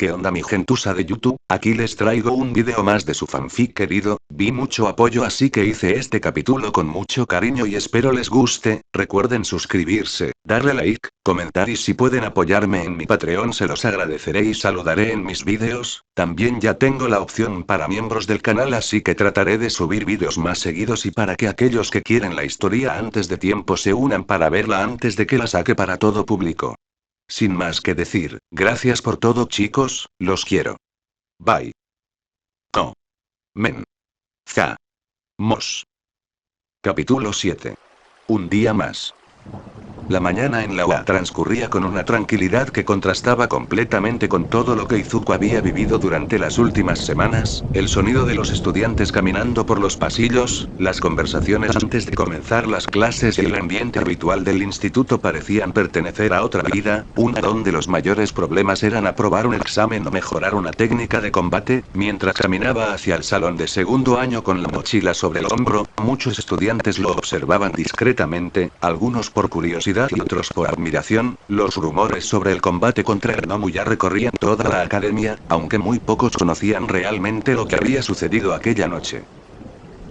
¿Qué onda mi gentuza de YouTube? Aquí les traigo un video más de su fanfic querido, vi mucho apoyo así que hice este capítulo con mucho cariño y espero les guste, recuerden suscribirse, darle like, comentar y si pueden apoyarme en mi Patreon se los agradeceré y saludaré en mis vídeos, también ya tengo la opción para miembros del canal así que trataré de subir vídeos más seguidos y para que aquellos que quieren la historia antes de tiempo se unan para verla antes de que la saque para todo público. Sin más que decir, gracias por todo chicos, los quiero. Bye. No. Men. Za. Mos. Capítulo 7. Un día más. La mañana en la UA transcurría con una tranquilidad que contrastaba completamente con todo lo que Izuku había vivido durante las últimas semanas, el sonido de los estudiantes caminando por los pasillos, las conversaciones antes de comenzar las clases y el ambiente habitual del instituto parecían pertenecer a otra vida, una donde los mayores problemas eran aprobar un examen o mejorar una técnica de combate. Mientras caminaba hacia el salón de segundo año con la mochila sobre el hombro, muchos estudiantes lo observaban discretamente, algunos por curiosidad y otros por admiración. Los rumores sobre el combate contra Ernomu ya recorrían toda la academia, aunque muy pocos conocían realmente lo que había sucedido aquella noche.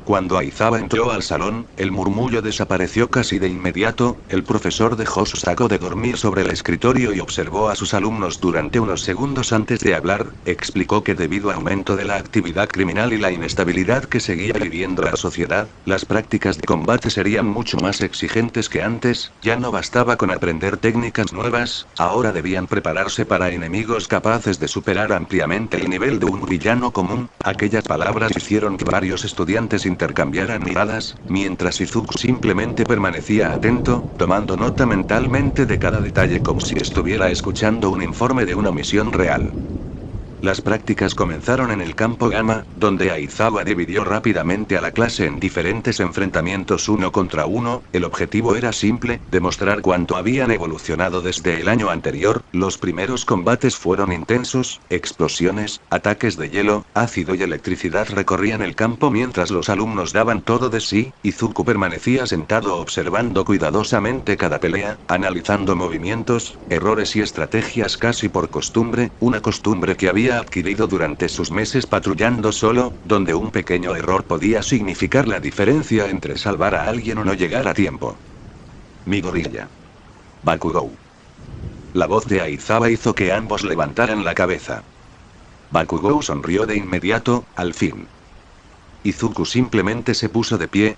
Cuando Aizawa entró al salón, el murmullo desapareció casi de inmediato, el profesor dejó su saco de dormir sobre el escritorio y observó a sus alumnos durante unos segundos antes de hablar, explicó que debido al aumento de la actividad criminal y la inestabilidad que seguía viviendo la sociedad, las prácticas de combate serían mucho más exigentes que antes, ya no bastaba con aprender técnicas nuevas, ahora debían prepararse para enemigos capaces de superar ampliamente el nivel de un villano común. Aquellas palabras hicieron que varios estudiantes intercambiaran miradas, mientras Izuku simplemente permanecía atento, tomando nota mentalmente de cada detalle como si estuviera escuchando un informe de una misión real. Las prácticas comenzaron en el campo Gamma, donde Aizawa dividió rápidamente a la clase en diferentes enfrentamientos uno contra uno. El objetivo era simple, demostrar cuánto habían evolucionado desde el año anterior. Los primeros combates fueron intensos, explosiones, ataques de hielo, ácido y electricidad recorrían el campo mientras los alumnos daban todo de sí. Izuku permanecía sentado observando cuidadosamente cada pelea, analizando movimientos, errores y estrategias casi por costumbre, una costumbre que había adquirido durante sus meses patrullando solo, donde un pequeño error podía significar la diferencia entre salvar a alguien o no llegar a tiempo. Mi gorilla. Bakugou. La voz de Aizawa hizo que ambos levantaran la cabeza. Bakugou sonrió de inmediato, al fin. Izuku simplemente se puso de pie.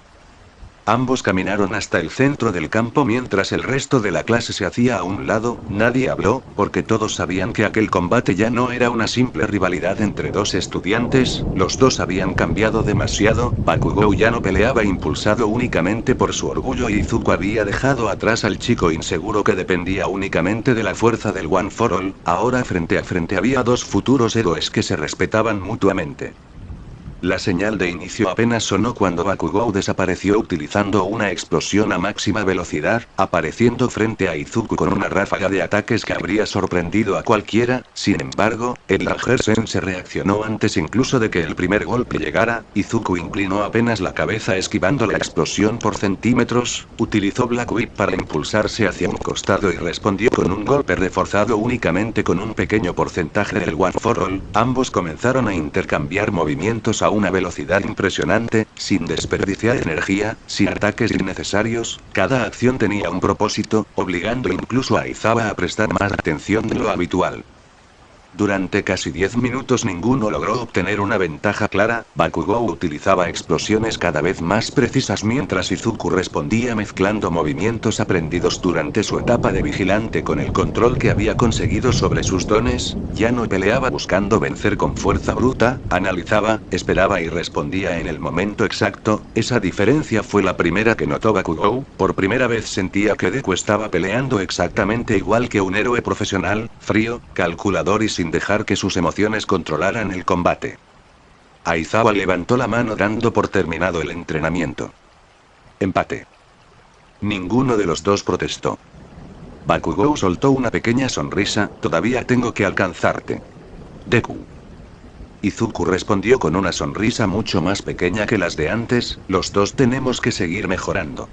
Ambos caminaron hasta el centro del campo mientras el resto de la clase se hacía a un lado. Nadie habló, porque todos sabían que aquel combate ya no era una simple rivalidad entre dos estudiantes, los dos habían cambiado demasiado. Bakugou ya no peleaba impulsado únicamente por su orgullo y Izuku había dejado atrás al chico inseguro que dependía únicamente de la fuerza del One for All. Ahora frente a frente había dos futuros héroes que se respetaban mutuamente. La señal de inicio apenas sonó cuando Bakugou desapareció utilizando una explosión a máxima velocidad, apareciendo frente a Izuku con una ráfaga de ataques que habría sorprendido a cualquiera. Sin embargo, el Ranger-sensei reaccionó antes incluso de que el primer golpe llegara. Izuku inclinó apenas la cabeza esquivando la explosión por centímetros, utilizó Black Whip para impulsarse hacia un costado y respondió con un golpe reforzado únicamente con un pequeño porcentaje del One for All. Ambos comenzaron a intercambiar movimientos a una velocidad impresionante, sin desperdiciar energía, sin ataques innecesarios. Cada acción tenía un propósito, obligando incluso a Aizawa a prestar más atención de lo habitual. Durante casi 10 minutos ninguno logró obtener una ventaja clara. Bakugou utilizaba explosiones cada vez más precisas mientras Izuku respondía mezclando movimientos aprendidos durante su etapa de vigilante con el control que había conseguido sobre sus dones. Ya no peleaba buscando vencer con fuerza bruta, analizaba, esperaba y respondía en el momento exacto. Esa diferencia fue la primera que notó Bakugou. Por primera vez sentía que Deku estaba peleando exactamente igual que un héroe profesional, frío, calculador y sin dejar que sus emociones controlaran el combate. Aizawa levantó la mano dando por terminado el entrenamiento. Empate. Ninguno de los dos protestó. Bakugou soltó una pequeña sonrisa. Todavía tengo que alcanzarte. Deku. Izuku respondió con una sonrisa mucho más pequeña que las de antes. Los dos tenemos que seguir mejorando.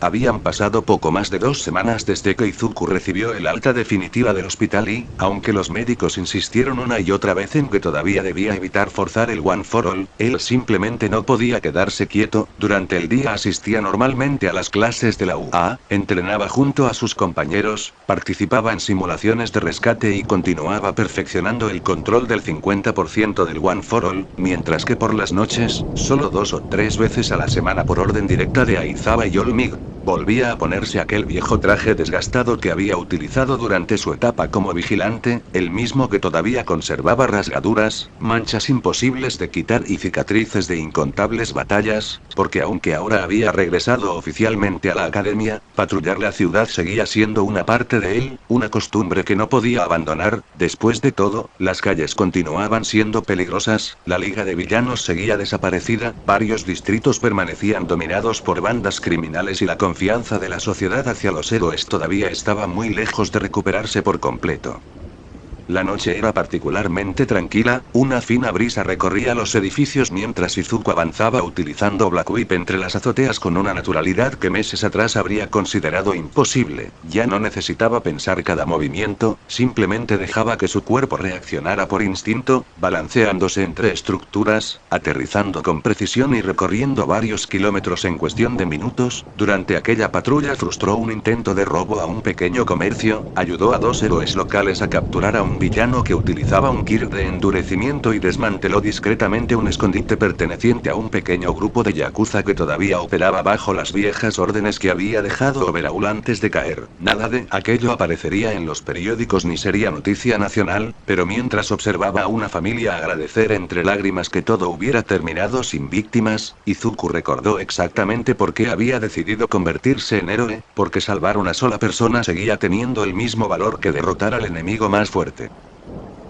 Habían pasado poco más de 2 semanas desde que Izuku recibió el alta definitiva del hospital y, aunque los médicos insistieron una y otra vez en que todavía debía evitar forzar el One for All, él simplemente no podía quedarse quieto. Durante el día asistía normalmente a las clases de la UA, entrenaba junto a sus compañeros, participaba en simulaciones de rescate y continuaba perfeccionando el control del 50% del One for All, mientras que por las noches, solo 2 o 3 veces a la semana por orden directa de Aizawa y All Might, volvía a ponerse aquel viejo traje desgastado que había utilizado durante su etapa como vigilante, el mismo que todavía conservaba rasgaduras, manchas imposibles de quitar y cicatrices de incontables batallas, porque aunque ahora había regresado oficialmente a la academia, patrullar la ciudad seguía siendo una parte de él, una costumbre que no podía abandonar. Después de todo, las calles continuaban siendo peligrosas, la liga de villanos seguía desaparecida, varios distritos permanecían dominados por bandas criminales y la confianza de la sociedad hacia los héroes todavía estaba muy lejos de recuperarse por completo. La noche era particularmente tranquila, una fina brisa recorría los edificios mientras Izuku avanzaba utilizando Black Whip entre las azoteas con una naturalidad que meses atrás habría considerado imposible. Ya no necesitaba pensar cada movimiento, simplemente dejaba que su cuerpo reaccionara por instinto, balanceándose entre estructuras, aterrizando con precisión y recorriendo varios kilómetros en cuestión de minutos. Durante aquella patrulla frustró un intento de robo a un pequeño comercio, ayudó a 2 héroes locales a capturar a un villano que utilizaba un kir de endurecimiento y desmanteló discretamente un escondite perteneciente a un pequeño grupo de yakuza que todavía operaba bajo las viejas órdenes que había dejado Overhaul antes de caer. Nada de aquello aparecería en los periódicos ni sería noticia nacional, pero mientras observaba a una familia agradecer entre lágrimas que todo hubiera terminado sin víctimas, Izuku recordó exactamente por qué había decidido convertirse en héroe, porque salvar una sola persona seguía teniendo el mismo valor que derrotar al enemigo más fuerte.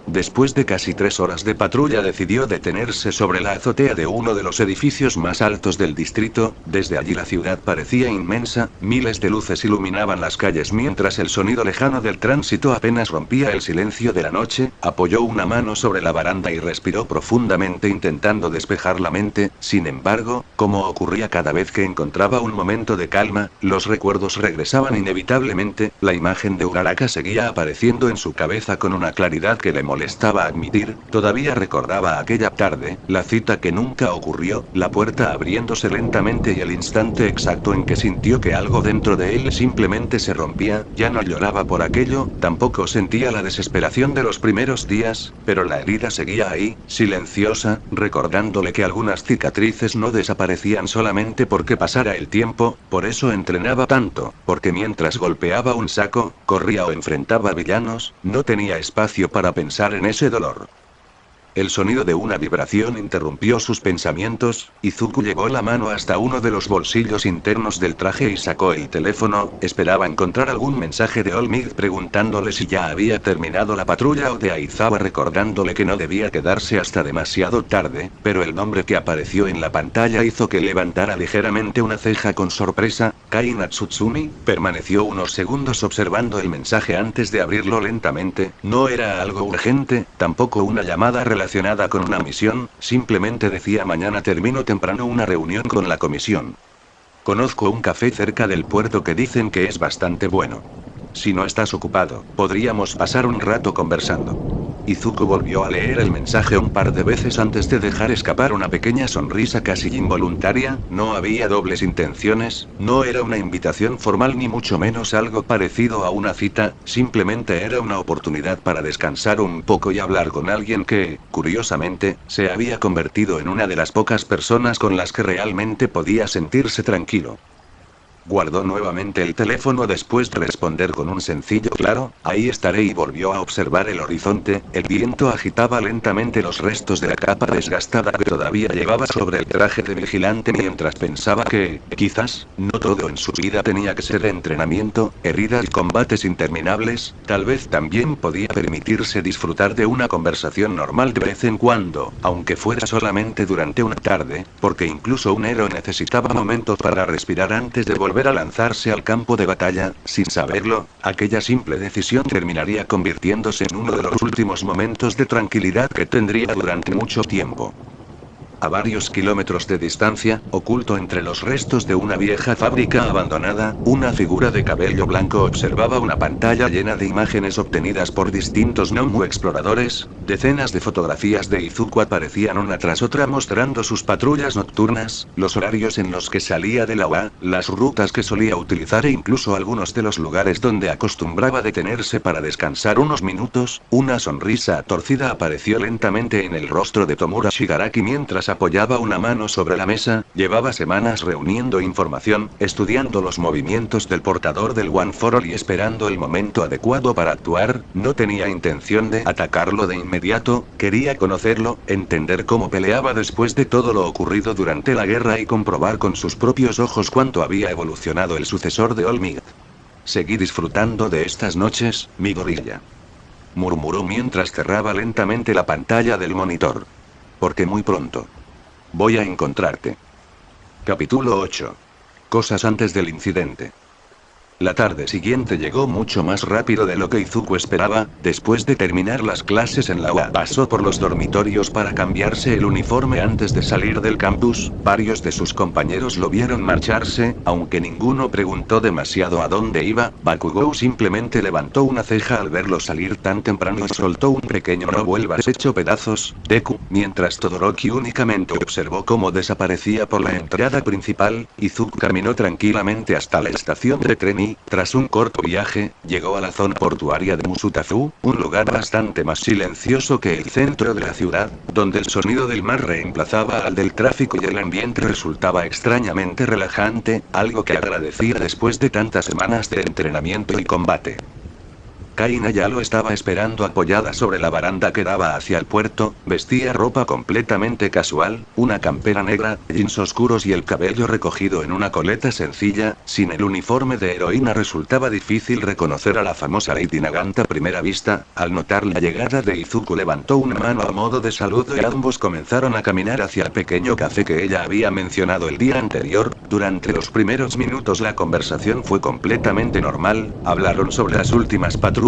Después de casi 3 horas de patrulla decidió detenerse sobre la azotea de uno de los edificios más altos del distrito. Desde allí la ciudad parecía inmensa, miles de luces iluminaban las calles mientras el sonido lejano del tránsito apenas rompía el silencio de la noche. Apoyó una mano sobre la baranda y respiró profundamente intentando despejar la mente. Sin embargo, como ocurría cada vez que encontraba un momento de calma, los recuerdos regresaban inevitablemente. La imagen de Uraraka seguía apareciendo en su cabeza con una claridad que le molestaba admitir. Todavía recordaba aquella tarde, la cita que nunca ocurrió, la puerta abriéndose lentamente y el instante exacto en que sintió que algo dentro de él simplemente se rompía. Ya no lloraba por aquello, tampoco sentía la desesperación de los primeros días, pero la herida seguía ahí, silenciosa, recordándole que algunas cicatrices no desaparecían solamente porque pasara el tiempo. Por eso entrenaba tanto, porque mientras golpeaba un saco, corría o enfrentaba villanos, no tenía espacio para pensar en ese dolor. El sonido de una vibración interrumpió sus pensamientos. Izuku llevó la mano hasta uno de los bolsillos internos del traje y sacó el teléfono. Esperaba encontrar algún mensaje de All Might preguntándole si ya había terminado la patrulla o de Aizawa recordándole que no debía quedarse hasta demasiado tarde, pero el nombre que apareció en la pantalla hizo que levantara ligeramente una ceja con sorpresa. Kai Natsutsumi. Permaneció unos segundos observando el mensaje antes de abrirlo lentamente. No era algo urgente, tampoco una llamada relacionada con una misión, simplemente decía: mañana termino temprano una reunión con la comisión. Conozco un café cerca del puerto que dicen que es bastante bueno. Si no estás ocupado, podríamos pasar un rato conversando. Izuku volvió a leer el mensaje un par de veces antes de dejar escapar una pequeña sonrisa casi involuntaria. No había dobles intenciones, no era una invitación formal ni mucho menos algo parecido a una cita, simplemente era una oportunidad para descansar un poco y hablar con alguien que, curiosamente, se había convertido en una de las pocas personas con las que realmente podía sentirse tranquilo. Guardó nuevamente el teléfono después de responder con un sencillo claro, ahí estaré, y volvió a observar el horizonte. El viento agitaba lentamente los restos de la capa desgastada que todavía llevaba sobre el traje de vigilante mientras pensaba que, quizás, no todo en su vida tenía que ser entrenamiento, heridas y combates interminables. Tal vez también podía permitirse disfrutar de una conversación normal de vez en cuando, aunque fuera solamente durante una tarde, porque incluso un héroe necesitaba momentos para respirar antes de volver a lanzarse al campo de batalla. Sin saberlo, aquella simple decisión terminaría convirtiéndose en uno de los últimos momentos de tranquilidad que tendría durante mucho tiempo. A varios kilómetros de distancia, oculto entre los restos de una vieja fábrica abandonada, una figura de cabello blanco observaba una pantalla llena de imágenes obtenidas por distintos Nomu exploradores. Decenas de fotografías de Izuku aparecían una tras otra mostrando sus patrullas nocturnas, los horarios en los que salía de la UA, las rutas que solía utilizar e incluso algunos de los lugares donde acostumbraba detenerse para descansar unos minutos. Una sonrisa torcida apareció lentamente en el rostro de Tomura Shigaraki mientras apoyaba una mano sobre la mesa. Llevaba semanas reuniendo información, estudiando los movimientos del portador del One for All y esperando el momento adecuado para actuar. No tenía intención de atacarlo de inmediato, quería conocerlo, entender cómo peleaba después de todo lo ocurrido durante la guerra y comprobar con sus propios ojos cuánto había evolucionado el sucesor de All Might. Seguí disfrutando de estas noches, mi gorilla, murmuró mientras cerraba lentamente la pantalla del monitor. Porque muy pronto voy a encontrarte. Capítulo 8. Cosas antes del incidente. La tarde siguiente llegó mucho más rápido de lo que Izuku esperaba. Después de terminar las clases en la UA, pasó por los dormitorios para cambiarse el uniforme antes de salir del campus. Varios de sus compañeros lo vieron marcharse, aunque ninguno preguntó demasiado a dónde iba. Bakugou simplemente levantó una ceja al verlo salir tan temprano y soltó un pequeño "no vuelvas hecho pedazos, Deku", mientras Todoroki únicamente observó cómo desaparecía por la entrada principal. Izuku caminó tranquilamente hasta la estación de tren y, tras un corto viaje, llegó a la zona portuaria de Musutafu, un lugar bastante más silencioso que el centro de la ciudad, donde el sonido del mar reemplazaba al del tráfico y el ambiente resultaba extrañamente relajante, algo que agradecía después de tantas semanas de entrenamiento y combate. Kaina ya lo estaba esperando apoyada sobre la baranda que daba hacia el puerto. Vestía ropa completamente casual, una campera negra, jeans oscuros y el cabello recogido en una coleta sencilla. Sin el uniforme de heroína resultaba difícil reconocer a la famosa Lady Naganta a primera vista. Al notar la llegada de Izuku levantó una mano a modo de saludo y ambos comenzaron a caminar hacia el pequeño café que ella había mencionado el día anterior. Durante los primeros minutos la conversación fue completamente normal. Hablaron sobre las últimas patrullas,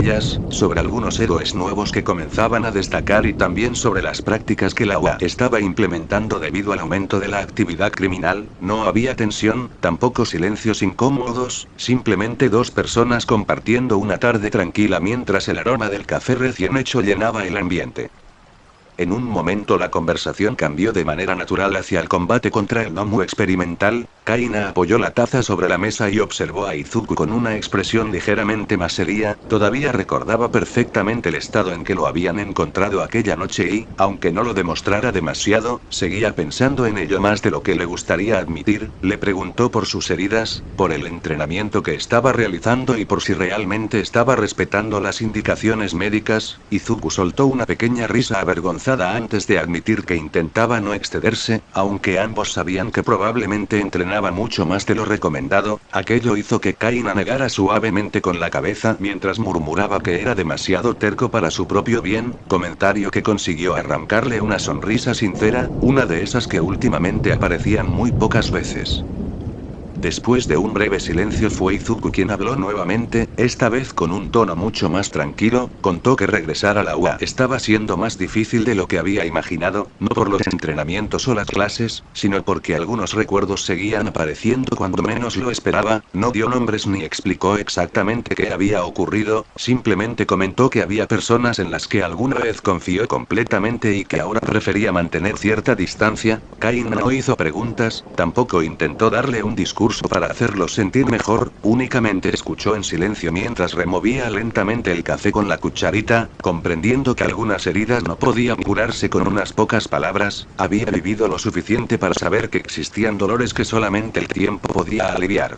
sobre algunos héroes nuevos que comenzaban a destacar y también sobre las prácticas que la UA estaba implementando debido al aumento de la actividad criminal. No había tensión, tampoco silencios incómodos, simplemente dos personas compartiendo una tarde tranquila mientras el aroma del café recién hecho llenaba el ambiente. En un momento la conversación cambió de manera natural hacia el combate contra el Nomu experimental. Kaina apoyó la taza sobre la mesa y observó a Izuku con una expresión ligeramente más seria. Todavía recordaba perfectamente el estado en que lo habían encontrado aquella noche y, aunque no lo demostrara demasiado, seguía pensando en ello más de lo que le gustaría admitir. Le preguntó por sus heridas, por el entrenamiento que estaba realizando y por si realmente estaba respetando las indicaciones médicas. Izuku soltó una pequeña risa avergonzada antes de admitir que intentaba no excederse, aunque ambos sabían que probablemente entrenaba mucho más de lo recomendado. Aquello hizo que Kaina negara suavemente con la cabeza mientras murmuraba que era demasiado terco para su propio bien, comentario que consiguió arrancarle una sonrisa sincera, una de esas que últimamente aparecían muy pocas veces. Después de un breve silencio fue Izuku quien habló nuevamente, esta vez con un tono mucho más tranquilo. Contó que regresar a la UA estaba siendo más difícil de lo que había imaginado, no por los entrenamientos o las clases, sino porque algunos recuerdos seguían apareciendo cuando menos lo esperaba. No dio nombres ni explicó exactamente qué había ocurrido, simplemente comentó que había personas en las que alguna vez confió completamente y que ahora prefería mantener cierta distancia. Kaina no hizo preguntas, tampoco intentó darle un discurso para hacerlo sentir mejor, únicamente escuchó en silencio mientras removía lentamente el café con la cucharita, comprendiendo que algunas heridas no podían curarse con unas pocas palabras. Había vivido lo suficiente para saber que existían dolores que solamente el tiempo podía aliviar.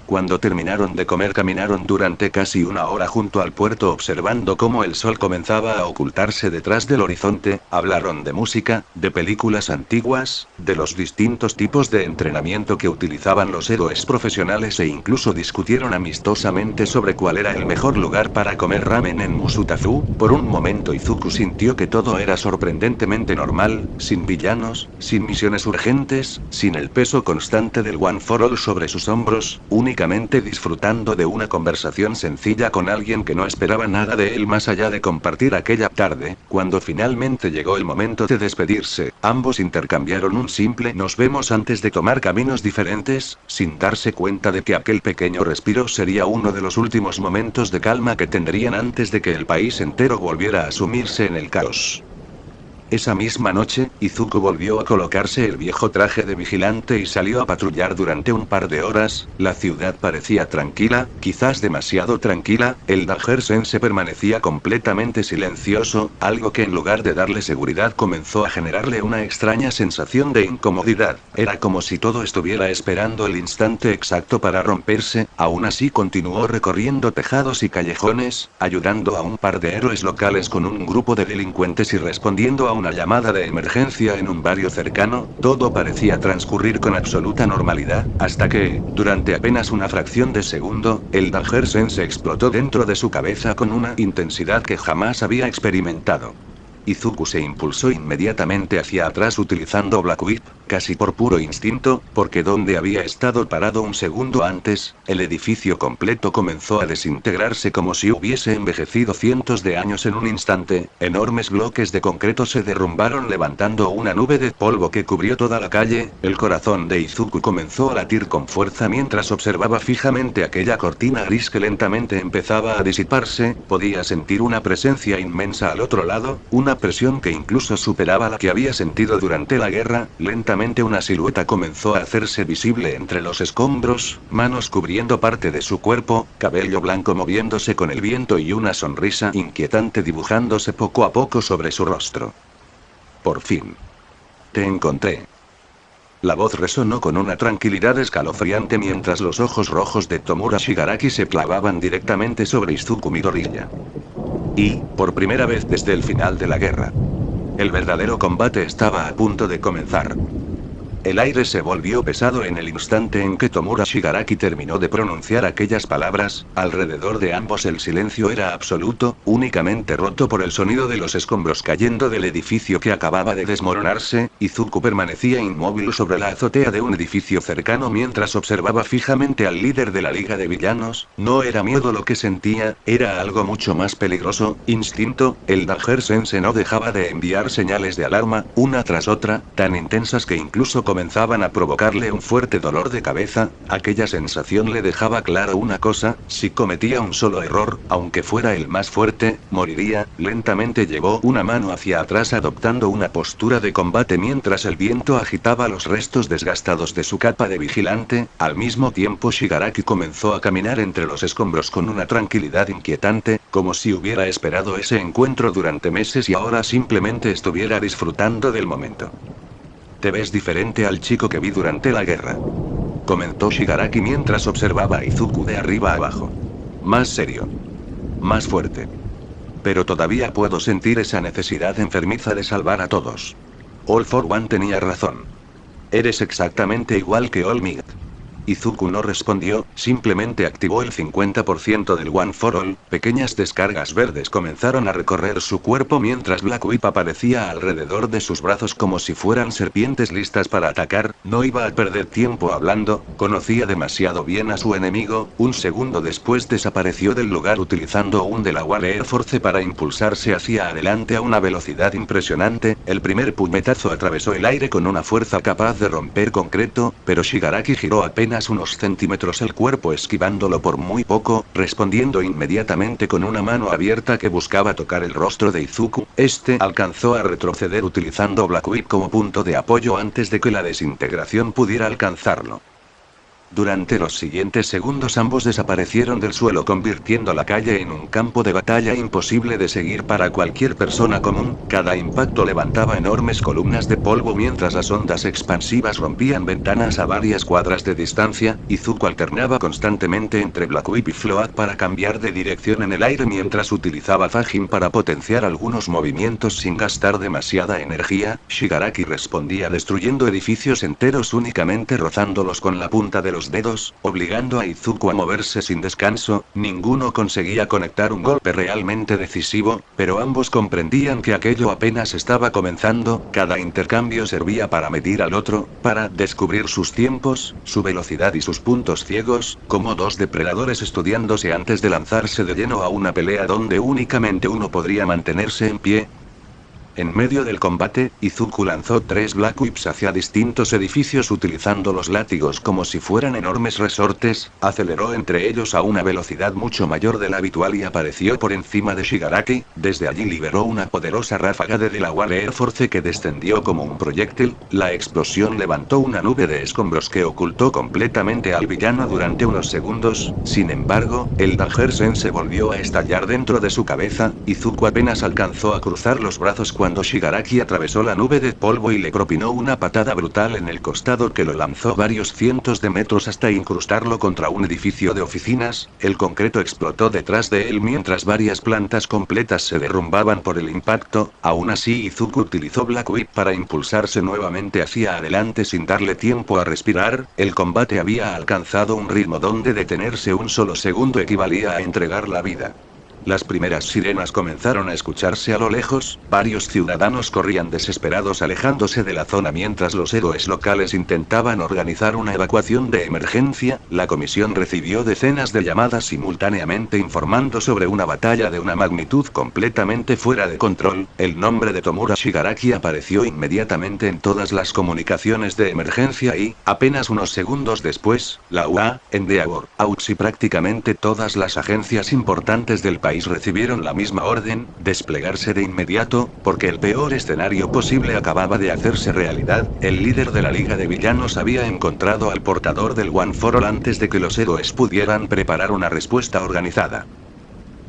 Cuando terminaron de comer caminaron durante casi una hora junto al puerto observando cómo el sol comenzaba a ocultarse detrás del horizonte. Hablaron de música, de películas antiguas, de los distintos tipos de entrenamiento que utilizaban los héroes profesionales e incluso discutieron amistosamente sobre cuál era el mejor lugar para comer ramen en Musutafu. Por un momento Izuku sintió que todo era sorprendentemente normal, sin villanos, sin misiones urgentes, sin el peso constante del One for All sobre sus hombros, únicamente únicamente disfrutando de una conversación sencilla con alguien que no esperaba nada de él más allá de compartir aquella tarde. Cuando finalmente llegó el momento de despedirse, ambos intercambiaron un simple "nos vemos" antes de tomar caminos diferentes, sin darse cuenta de que aquel pequeño respiro sería uno de los últimos momentos de calma que tendrían antes de que el país entero volviera a sumirse en el caos. Esa misma noche, Izuku volvió a colocarse el viejo traje de vigilante y salió a patrullar durante un par de horas. La ciudad parecía tranquila, quizás demasiado tranquila. El Danger-sensei permanecía completamente silencioso, algo que en lugar de darle seguridad comenzó a generarle una extraña sensación de incomodidad. Era como si todo estuviera esperando el instante exacto para romperse. Aún así continuó recorriendo tejados y callejones, ayudando a un par de héroes locales con un grupo de delincuentes y respondiendo a una llamada de emergencia en un barrio cercano. Todo parecía transcurrir con absoluta normalidad, hasta que, durante apenas una fracción de segundo, el Danger-sensei explotó dentro de su cabeza con una intensidad que jamás había experimentado. Izuku se impulsó inmediatamente hacia atrás utilizando Black Whip, casi por puro instinto, porque donde había estado parado un segundo antes, el edificio completo comenzó a desintegrarse como si hubiese envejecido cientos de años en un instante. Enormes bloques de concreto se derrumbaron levantando una nube de polvo que cubrió toda la calle. El corazón de Izuku comenzó a latir con fuerza mientras observaba fijamente aquella cortina gris que lentamente empezaba a disiparse. Podía sentir una presencia inmensa al otro lado, una presión que incluso superaba la que había sentido durante la guerra. Lentamente una silueta comenzó a hacerse visible entre los escombros, manos cubriendo parte de su cuerpo, cabello blanco moviéndose con el viento y una sonrisa inquietante dibujándose poco a poco sobre su rostro. Por fin. Te encontré. La voz resonó con una tranquilidad escalofriante mientras los ojos rojos de Tomura Shigaraki se clavaban directamente sobre Izuku Midoriya. Y, por primera vez desde el final de la guerra, el verdadero combate estaba a punto de comenzar. El aire se volvió pesado en el instante en que Tomura Shigaraki terminó de pronunciar aquellas palabras. Alrededor de ambos el silencio era absoluto, únicamente roto por el sonido de los escombros cayendo del edificio que acababa de desmoronarse. Izuku permanecía inmóvil sobre la azotea de un edificio cercano mientras observaba fijamente al líder de la Liga de Villanos. No era miedo lo que sentía, era algo mucho más peligroso, instinto. El Danger-sensei no dejaba de enviar señales de alarma, una tras otra, tan intensas que incluso comenzaban a provocarle un fuerte dolor de cabeza. Aquella sensación le dejaba claro una cosa: si cometía un solo error, aunque fuera el más fuerte, moriría. Lentamente llevó una mano hacia atrás adoptando una postura de combate mientras el viento agitaba los restos desgastados de su capa de vigilante. Al mismo tiempo Shigaraki comenzó a caminar entre los escombros con una tranquilidad inquietante, como si hubiera esperado ese encuentro durante meses y ahora simplemente estuviera disfrutando del momento. Te ves diferente al chico que vi durante la guerra, comentó Shigaraki mientras observaba a Izuku de arriba abajo. Más serio. Más fuerte. Pero todavía puedo sentir esa necesidad enfermiza de salvar a todos. All for One tenía razón. Eres exactamente igual que All Might. Izuku no respondió, simplemente activó el 50% del One for All. Pequeñas descargas verdes comenzaron a recorrer su cuerpo mientras Black Whip aparecía alrededor de sus brazos como si fueran serpientes listas para atacar. No iba a perder tiempo hablando, conocía demasiado bien a su enemigo. Un segundo después desapareció del lugar utilizando un Delaware Air Force para impulsarse hacia adelante a una velocidad impresionante. El primer puñetazo atravesó el aire con una fuerza capaz de romper concreto, pero Shigaraki giró apenas unos centímetros el cuerpo esquivándolo por muy poco, respondiendo inmediatamente con una mano abierta que buscaba tocar el rostro de Izuku. Este alcanzó a retroceder utilizando Black Whip como punto de apoyo antes de que la desintegración pudiera alcanzarlo. Durante los siguientes segundos ambos desaparecieron del suelo convirtiendo la calle en un campo de batalla imposible de seguir para cualquier persona común. Cada impacto levantaba enormes columnas de polvo mientras las ondas expansivas rompían ventanas a varias cuadras de distancia. Izuku alternaba constantemente entre Black Whip y Float para cambiar de dirección en el aire mientras utilizaba Fajin para potenciar algunos movimientos sin gastar demasiada energía. Shigaraki respondía destruyendo edificios enteros únicamente rozándolos con la punta de los los dedos, obligando a Izuku a moverse sin descanso. Ninguno conseguía conectar un golpe realmente decisivo, pero ambos comprendían que aquello apenas estaba comenzando. Cada intercambio servía para medir al otro, para descubrir sus tiempos, su velocidad y sus puntos ciegos, como dos depredadores estudiándose antes de lanzarse de lleno a una pelea donde únicamente uno podría mantenerse en pie. En medio del combate, Izuku lanzó 3 Black Whips hacia distintos edificios utilizando los látigos como si fueran enormes resortes, aceleró entre ellos a una velocidad mucho mayor de la habitual y apareció por encima de Shigaraki. Desde allí liberó una poderosa ráfaga de Delaware Air Force que descendió como un proyectil. La explosión levantó una nube de escombros que ocultó completamente al villano durante unos segundos. Sin embargo, el Danger se volvió a estallar dentro de su cabeza. Izuku apenas alcanzó a cruzar los brazos cuando Shigaraki atravesó la nube de polvo y le propinó una patada brutal en el costado que lo lanzó varios cientos de metros hasta incrustarlo contra un edificio de oficinas. El concreto explotó detrás de él mientras varias plantas completas se derrumbaban por el impacto. Aún así, Izuku utilizó Black Whip para impulsarse nuevamente hacia adelante sin darle tiempo a respirar. El combate había alcanzado un ritmo donde detenerse un solo segundo equivalía a entregar la vida. Las primeras sirenas comenzaron a escucharse a lo lejos, varios ciudadanos corrían desesperados alejándose de la zona mientras los héroes locales intentaban organizar una evacuación de emergencia. La comisión recibió decenas de llamadas simultáneamente informando sobre una batalla de una magnitud completamente fuera de control. El nombre de Tomura Shigaraki apareció inmediatamente en todas las comunicaciones de emergencia y, apenas unos segundos después, la UA, Endeavor, AUX y prácticamente todas las agencias importantes del país recibieron la misma orden: desplegarse de inmediato, porque el peor escenario posible acababa de hacerse realidad. El líder de la Liga de Villanos había encontrado al portador del One for All antes de que los héroes pudieran preparar una respuesta organizada.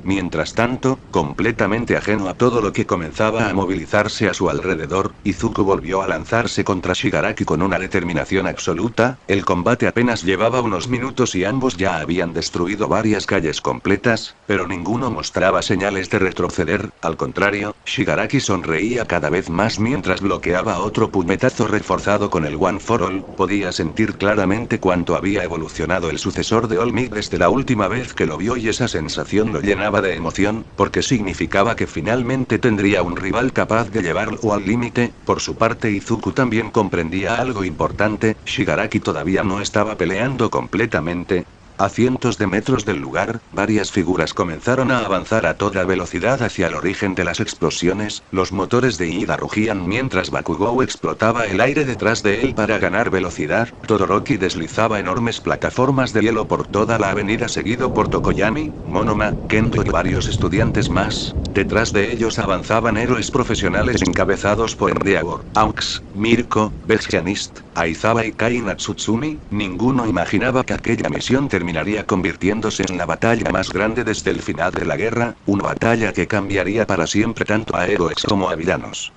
Mientras tanto, completamente ajeno a todo lo que comenzaba a movilizarse a su alrededor, Izuku volvió a lanzarse contra Shigaraki con una determinación absoluta. El combate apenas llevaba unos minutos y ambos ya habían destruido varias calles completas, pero ninguno mostraba señales de retroceder. Al contrario, Shigaraki sonreía cada vez más mientras bloqueaba otro puñetazo reforzado con el One for All. Podía sentir claramente cuánto había evolucionado el sucesor de All Might desde la última vez que lo vio y esa sensación lo llenaba de emoción, porque significaba que finalmente tendría un rival capaz de llevarlo al límite. Por su parte, Izuku también comprendía algo importante: Shigaraki todavía no estaba peleando completamente. A cientos de metros del lugar, varias figuras comenzaron a avanzar a toda velocidad hacia el origen de las explosiones. Los motores de Ida rugían mientras Bakugou explotaba el aire detrás de él para ganar velocidad. Todoroki deslizaba enormes plataformas de hielo por toda la avenida seguido por Tokoyami, Monoma, Kendo y varios estudiantes más. Detrás de ellos avanzaban héroes profesionales encabezados por Endeavor, AUX, Mirko, Belgianist, Aizawa y Kai Natsutsumi. Ninguno imaginaba que aquella misión terminaría convirtiéndose en la batalla más grande desde el final de la guerra, una batalla que cambiaría para siempre tanto a héroes como a villanos.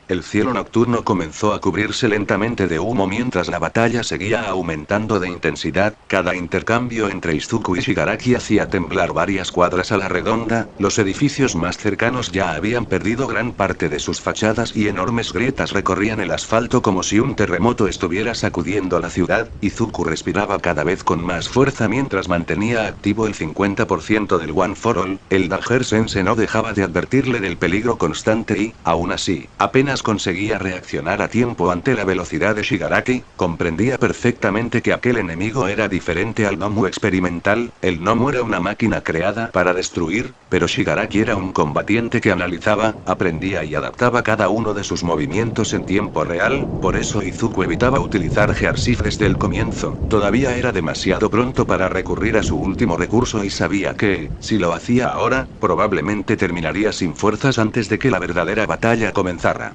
El cielo nocturno comenzó a cubrirse lentamente de humo mientras la batalla seguía aumentando de intensidad. Cada intercambio entre Izuku y Shigaraki hacía temblar varias cuadras a la redonda. Los edificios más cercanos ya habían perdido gran parte de sus fachadas y enormes grietas recorrían el asfalto como si un terremoto estuviera sacudiendo la ciudad. Izuku respiraba cada vez con más fuerza mientras mantenía activo el 50% del One for All. El Danger-sense no dejaba de advertirle del peligro constante y, aún así, apenas conseguía reaccionar a tiempo ante la velocidad de Shigaraki. Comprendía perfectamente que aquel enemigo era diferente al Nomu experimental. El Nomu era una máquina creada para destruir, pero Shigaraki era un combatiente que analizaba, aprendía y adaptaba cada uno de sus movimientos en tiempo real. Por eso Izuku evitaba utilizar Gearsif desde el comienzo. Todavía era demasiado pronto para recurrir a su último recurso y sabía que, si lo hacía ahora, probablemente terminaría sin fuerzas antes de que la verdadera batalla comenzara.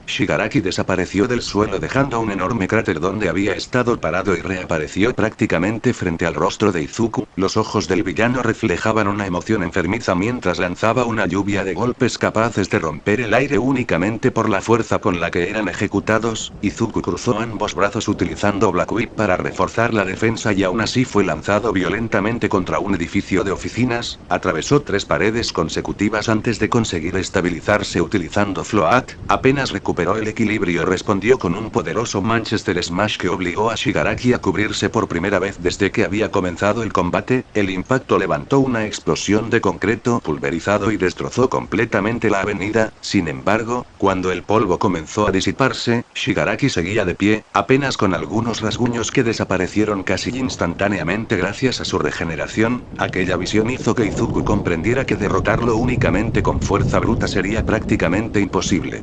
Shigaraki desapareció del suelo dejando un enorme cráter donde había estado parado y reapareció prácticamente frente al rostro de Izuku. Los ojos del villano reflejaban una emoción enfermiza mientras lanzaba una lluvia de golpes capaces de romper el aire únicamente por la fuerza con la que eran ejecutados. Izuku cruzó ambos brazos utilizando Black Whip para reforzar la defensa y aún así fue lanzado violentamente contra un edificio de oficinas. Atravesó 3 paredes consecutivas antes de conseguir estabilizarse utilizando Float. Apenas recuperó recuperó el equilibrio y respondió con un poderoso Manchester Smash que obligó a Shigaraki a cubrirse por primera vez desde que había comenzado el combate. El impacto levantó una explosión de concreto pulverizado y destrozó completamente la avenida. Sin embargo, cuando el polvo comenzó a disiparse, Shigaraki seguía de pie, apenas con algunos rasguños que desaparecieron casi instantáneamente gracias a su regeneración. Aquella visión hizo que Izuku comprendiera que derrotarlo únicamente con fuerza bruta sería prácticamente imposible.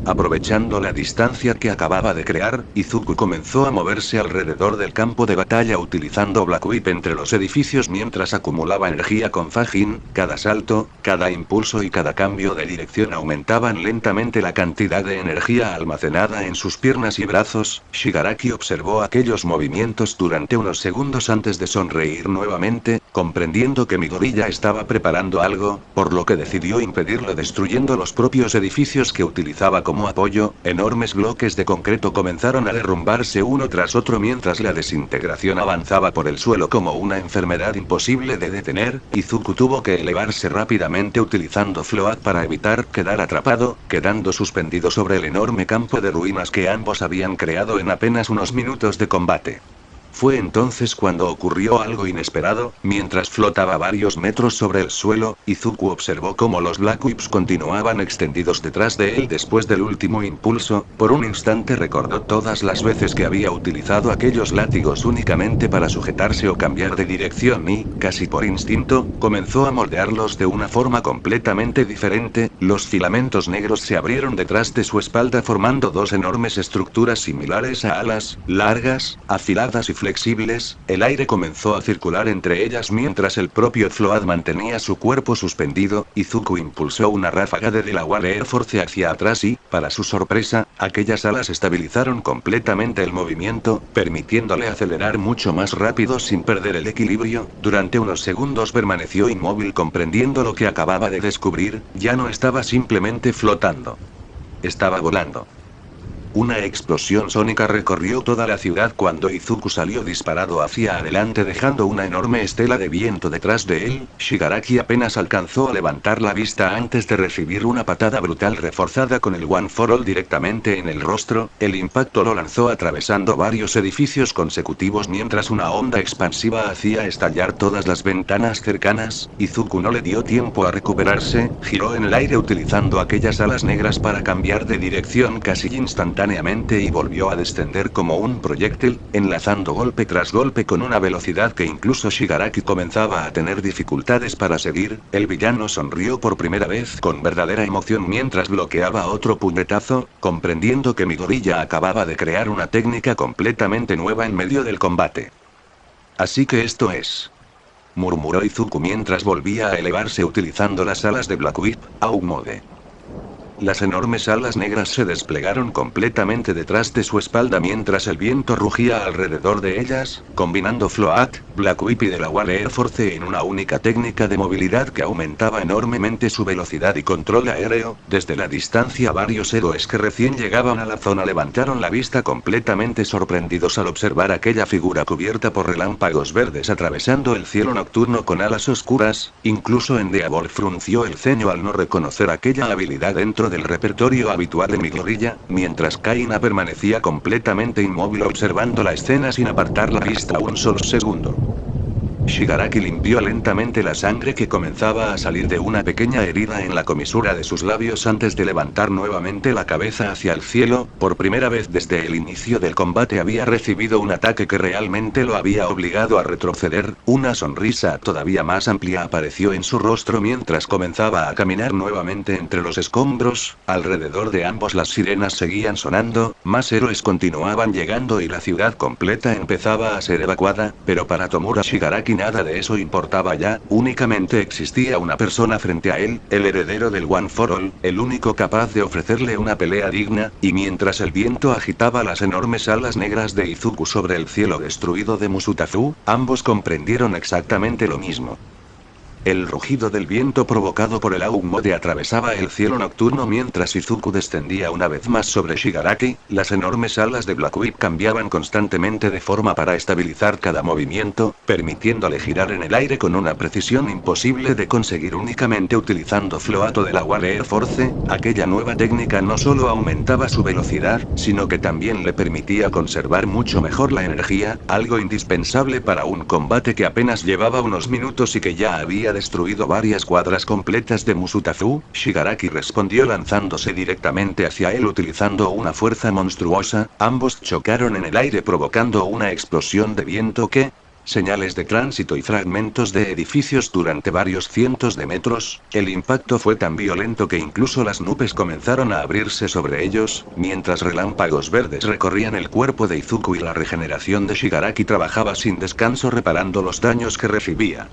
Aprovechando la distancia que acababa de crear, Izuku comenzó a moverse alrededor del campo de batalla utilizando Black Whip entre los edificios mientras acumulaba energía con Fajin. Cada salto, cada impulso y cada cambio de dirección aumentaban lentamente la cantidad de energía almacenada en sus piernas y brazos. Shigaraki observó aquellos movimientos durante unos segundos antes de sonreír nuevamente, comprendiendo que Midori ya estaba preparando algo, por lo que decidió impedirlo destruyendo los propios edificios que utilizaba como apoyo. Enormes bloques de concreto comenzaron a derrumbarse uno tras otro mientras la desintegración avanzaba por el suelo como una enfermedad imposible de detener. Izuku tuvo que elevarse rápidamente utilizando Float para evitar quedar atrapado, quedando suspendido sobre el enorme campo de ruinas que ambos habían creado en apenas unos minutos de combate. Fue entonces cuando ocurrió algo inesperado. Mientras flotaba varios metros sobre el suelo, Izuku observó cómo los Black Whips continuaban extendidos detrás de él después del último impulso. Por un instante recordó todas las veces que había utilizado aquellos látigos únicamente para sujetarse o cambiar de dirección y, casi por instinto, comenzó a moldearlos de una forma completamente diferente. Los filamentos negros se abrieron detrás de su espalda formando dos enormes estructuras similares a alas, largas, afiladas y flexibles. El aire comenzó a circular entre ellas mientras el propio Float mantenía su cuerpo suspendido. Izuku impulsó una ráfaga de Delaware Air Force hacia atrás y, para su sorpresa, aquellas alas estabilizaron completamente el movimiento, permitiéndole acelerar mucho más rápido sin perder el equilibrio. Durante unos segundos permaneció inmóvil comprendiendo lo que acababa de descubrir. Ya no estaba simplemente flotando. Estaba volando. Una explosión sónica recorrió toda la ciudad cuando Izuku salió disparado hacia adelante dejando una enorme estela de viento detrás de él. Shigaraki apenas alcanzó a levantar la vista antes de recibir una patada brutal reforzada con el One for All directamente en el rostro. El impacto lo lanzó atravesando varios edificios consecutivos mientras una onda expansiva hacía estallar todas las ventanas cercanas. Izuku no le dio tiempo a recuperarse, giró en el aire utilizando aquellas alas negras para cambiar de dirección casi instantáneamente y volvió a descender como un proyectil, enlazando golpe tras golpe con una velocidad que incluso Shigaraki comenzaba a tener dificultades para seguir. El villano sonrió por primera vez con verdadera emoción mientras bloqueaba otro puñetazo, comprendiendo que Midori ya acababa de crear una técnica completamente nueva en medio del combate. Así que esto es, murmuró Izuku mientras volvía a elevarse utilizando las alas de Black Whip, Aumode. Las enormes alas negras se desplegaron completamente detrás de su espalda mientras el viento rugía alrededor de ellas, combinando Float, Black Whip y Delaware Air Force en una única técnica de movilidad que aumentaba enormemente su velocidad y control aéreo. Desde la distancia varios héroes que recién llegaban a la zona levantaron la vista completamente sorprendidos al observar aquella figura cubierta por relámpagos verdes atravesando el cielo nocturno con alas oscuras. Incluso Endeavor frunció el ceño al no reconocer aquella habilidad dentro del repertorio habitual de Midoriya, mientras Kaina permanecía completamente inmóvil observando la escena sin apartar la vista un solo segundo. Shigaraki limpió lentamente la sangre que comenzaba a salir de una pequeña herida en la comisura de sus labios antes de levantar nuevamente la cabeza hacia el cielo. Por primera vez desde el inicio del combate había recibido un ataque que realmente lo había obligado a retroceder. Una sonrisa todavía más amplia apareció en su rostro mientras comenzaba a caminar nuevamente entre los escombros. Alrededor de ambos las sirenas seguían sonando, más héroes continuaban llegando y la ciudad completa empezaba a ser evacuada, pero para Tomura Shigaraki nada de eso importaba ya. Únicamente existía una persona frente a él, el heredero del One for All, el único capaz de ofrecerle una pelea digna. Y mientras el viento agitaba las enormes alas negras de Izuku sobre el cielo destruido de Musutazu, ambos comprendieron exactamente lo mismo. El rugido del viento provocado por el Aumode atravesaba el cielo nocturno mientras Izuku descendía una vez más sobre Shigaraki. Las enormes alas de Black Whip cambiaban constantemente de forma para estabilizar cada movimiento, permitiéndole girar en el aire con una precisión imposible de conseguir únicamente utilizando Floato del Agua Air Force. Aquella nueva técnica no solo aumentaba su velocidad, sino que también le permitía conservar mucho mejor la energía, algo indispensable para un combate que apenas llevaba unos minutos y que ya había destruido varias cuadras completas de Musutazu. Shigaraki respondió lanzándose directamente hacia él utilizando una fuerza monstruosa. Ambos chocaron en el aire provocando una explosión de viento que, señales de tránsito y fragmentos de edificios durante varios cientos de metros. El impacto fue tan violento que incluso las nubes comenzaron a abrirse sobre ellos, mientras relámpagos verdes recorrían el cuerpo de Izuku y la regeneración de Shigaraki trabajaba sin descanso reparando los daños que recibía.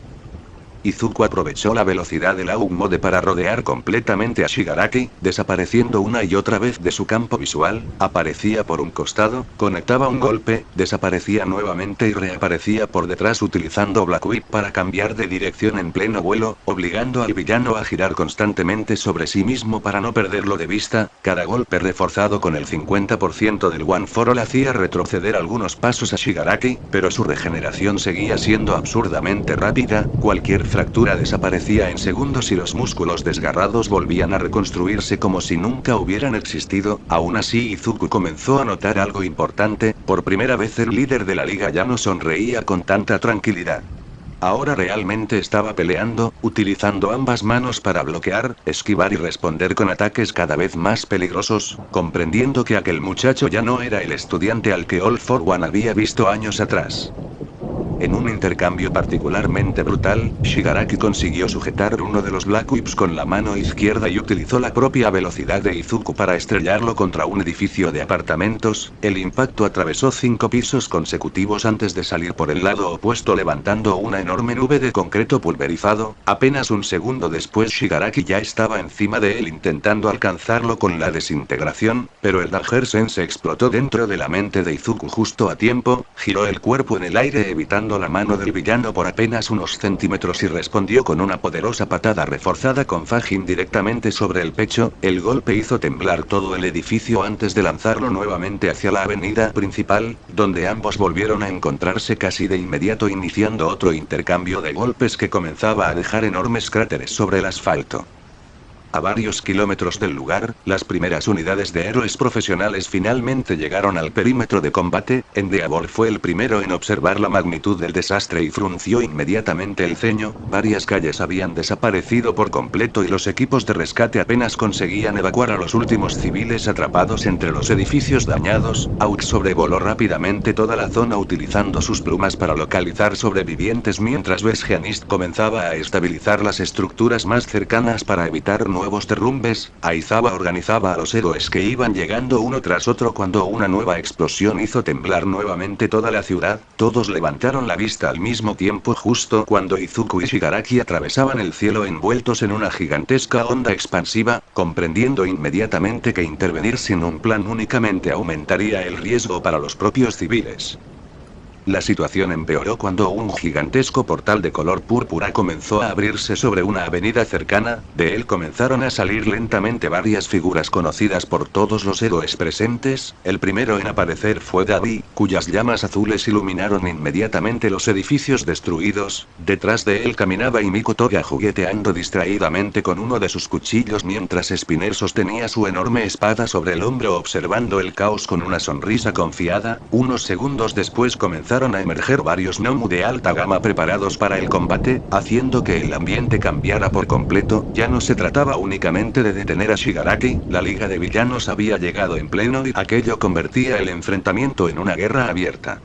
Izuku aprovechó la velocidad del Aumode para rodear completamente a Shigaraki, desapareciendo una y otra vez de su campo visual. Aparecía por un costado, conectaba un golpe, desaparecía nuevamente y reaparecía por detrás utilizando Black Whip para cambiar de dirección en pleno vuelo, obligando al villano a girar constantemente sobre sí mismo para no perderlo de vista. Cada golpe reforzado con el 50% del One for All hacía retroceder algunos pasos a Shigaraki, pero su regeneración seguía siendo absurdamente rápida. Cualquier fractura desaparecía en segundos y los músculos desgarrados volvían a reconstruirse como si nunca hubieran existido. Aún así Izuku comenzó a notar algo importante. Por primera vez el líder de la liga ya no sonreía con tanta tranquilidad. Ahora realmente estaba peleando, utilizando ambas manos para bloquear, esquivar y responder con ataques cada vez más peligrosos, comprendiendo que aquel muchacho ya no era el estudiante al que All for One había visto años atrás. En un intercambio particularmente brutal, Shigaraki consiguió sujetar uno de los Black Whips con la mano izquierda y utilizó la propia velocidad de Izuku para estrellarlo contra un edificio de apartamentos. El impacto atravesó 5 pisos consecutivos antes de salir por el lado opuesto levantando una enorme nube de concreto pulverizado. Apenas un segundo después Shigaraki ya estaba encima de él intentando alcanzarlo con la desintegración, pero el Danger Sense explotó dentro de la mente de Izuku justo a tiempo, giró el cuerpo en el aire evitando la mano del villano por apenas unos centímetros y respondió con una poderosa patada reforzada con Fajin directamente sobre el pecho. El golpe hizo temblar todo el edificio antes de lanzarlo nuevamente hacia la avenida principal, donde ambos volvieron a encontrarse casi de inmediato iniciando otro intercambio de golpes que comenzaba a dejar enormes cráteres sobre el asfalto. A varios kilómetros del lugar, las primeras unidades de héroes profesionales finalmente llegaron al perímetro de combate. Endeavor fue el primero en observar la magnitud del desastre y frunció inmediatamente el ceño. Varias calles habían desaparecido por completo y los equipos de rescate apenas conseguían evacuar a los últimos civiles atrapados entre los edificios dañados. Aux sobrevoló rápidamente toda la zona utilizando sus plumas para localizar sobrevivientes mientras Besgeanist comenzaba a estabilizar las estructuras más cercanas para evitar nuevos derrumbes. Aizawa organizaba a los héroes que iban llegando uno tras otro cuando una nueva explosión hizo temblar nuevamente toda la ciudad. Todos levantaron la vista al mismo tiempo justo cuando Izuku y Shigaraki atravesaban el cielo envueltos en una gigantesca onda expansiva, comprendiendo inmediatamente que intervenir sin un plan únicamente aumentaría el riesgo para los propios civiles. La situación empeoró cuando un gigantesco portal de color púrpura comenzó a abrirse sobre una avenida cercana. De él comenzaron a salir lentamente varias figuras conocidas por todos los héroes presentes. El primero en aparecer fue Dabi, cuyas llamas azules iluminaron inmediatamente los edificios destruidos. Detrás de él caminaba Himiko Toga jugueteando distraídamente con uno de sus cuchillos mientras Spinner sostenía su enorme espada sobre el hombro observando el caos con una sonrisa confiada. Unos segundos después comenzaron a emerger varios Nomu de alta gama preparados para el combate, haciendo que el ambiente cambiara por completo. Ya no se trataba únicamente de detener a Shigaraki, la liga de villanos había llegado en pleno y aquello convertía el enfrentamiento en una guerra abierta.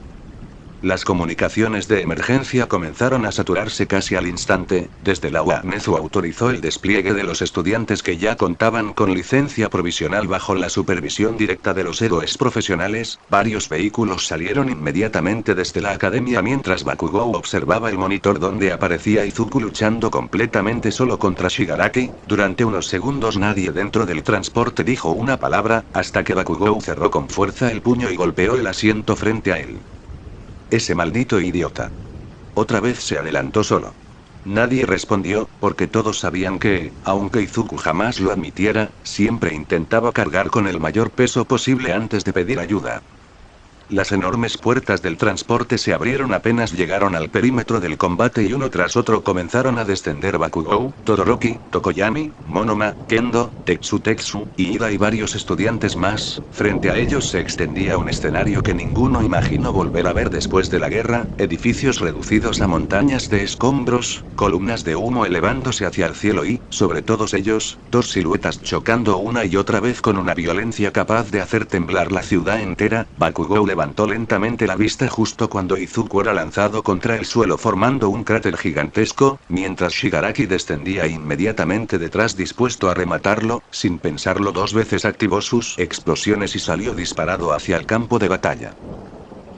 Las comunicaciones de emergencia comenzaron a saturarse casi al instante. Desde la UANEZU autorizó el despliegue de los estudiantes que ya contaban con licencia provisional bajo la supervisión directa de los héroes profesionales. Varios vehículos salieron inmediatamente desde la academia mientras Bakugou observaba el monitor donde aparecía Izuku luchando completamente solo contra Shigaraki. Durante unos segundos nadie dentro del transporte dijo una palabra, hasta que Bakugou cerró con fuerza el puño y golpeó el asiento frente a él. Ese maldito idiota. Otra vez se adelantó solo. Nadie respondió, porque todos sabían que, aunque Izuku jamás lo admitiera, siempre intentaba cargar con el mayor peso posible antes de pedir ayuda. Las enormes puertas del transporte se abrieron apenas llegaron al perímetro del combate y uno tras otro comenzaron a descender Bakugou, Todoroki, Tokoyami, Monoma, Kendo, Tetsu y Ida y varios estudiantes más. Frente a ellos se extendía un escenario que ninguno imaginó volver a ver después de la guerra, edificios reducidos a montañas de escombros, columnas de humo elevándose hacia el cielo y, sobre todos ellos, dos siluetas chocando una y otra vez con una violencia capaz de hacer temblar la ciudad entera. Bakugou levantó lentamente la vista justo cuando Izuku era lanzado contra el suelo formando un cráter gigantesco, mientras Shigaraki descendía inmediatamente detrás dispuesto a rematarlo. Sin pensarlo dos veces activó sus explosiones y salió disparado hacia el campo de batalla.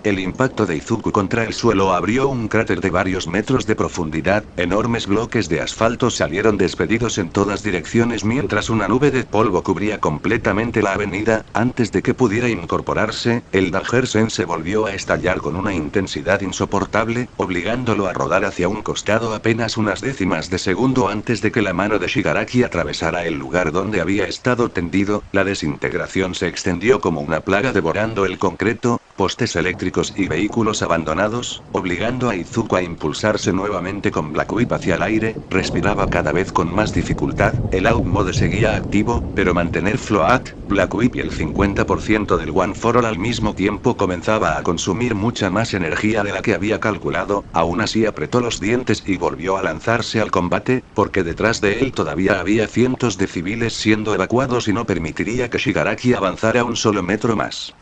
El impacto de Izuku contra el suelo abrió un cráter de varios metros de profundidad, enormes bloques de asfalto salieron despedidos en todas direcciones mientras una nube de polvo cubría completamente la avenida. Antes de que pudiera incorporarse, el Dajersen se volvió a estallar con una intensidad insoportable, obligándolo a rodar hacia un costado apenas unas décimas de segundo antes de que la mano de Shigaraki atravesara el lugar donde había estado tendido. La desintegración se extendió como una plaga devorando el concreto, postes eléctricos y vehículos abandonados, obligando a Izuku a impulsarse nuevamente con Black Whip hacia el aire. Respiraba cada vez con más dificultad, el Out Mode seguía activo, pero mantener Float, Black Whip y el 50% del One for All al mismo tiempo comenzaba a consumir mucha más energía de la que había calculado. Aún así apretó los dientes y volvió a lanzarse al combate, porque detrás de él todavía había cientos de civiles siendo evacuados y no permitiría que Shigaraki avanzara un solo metro más.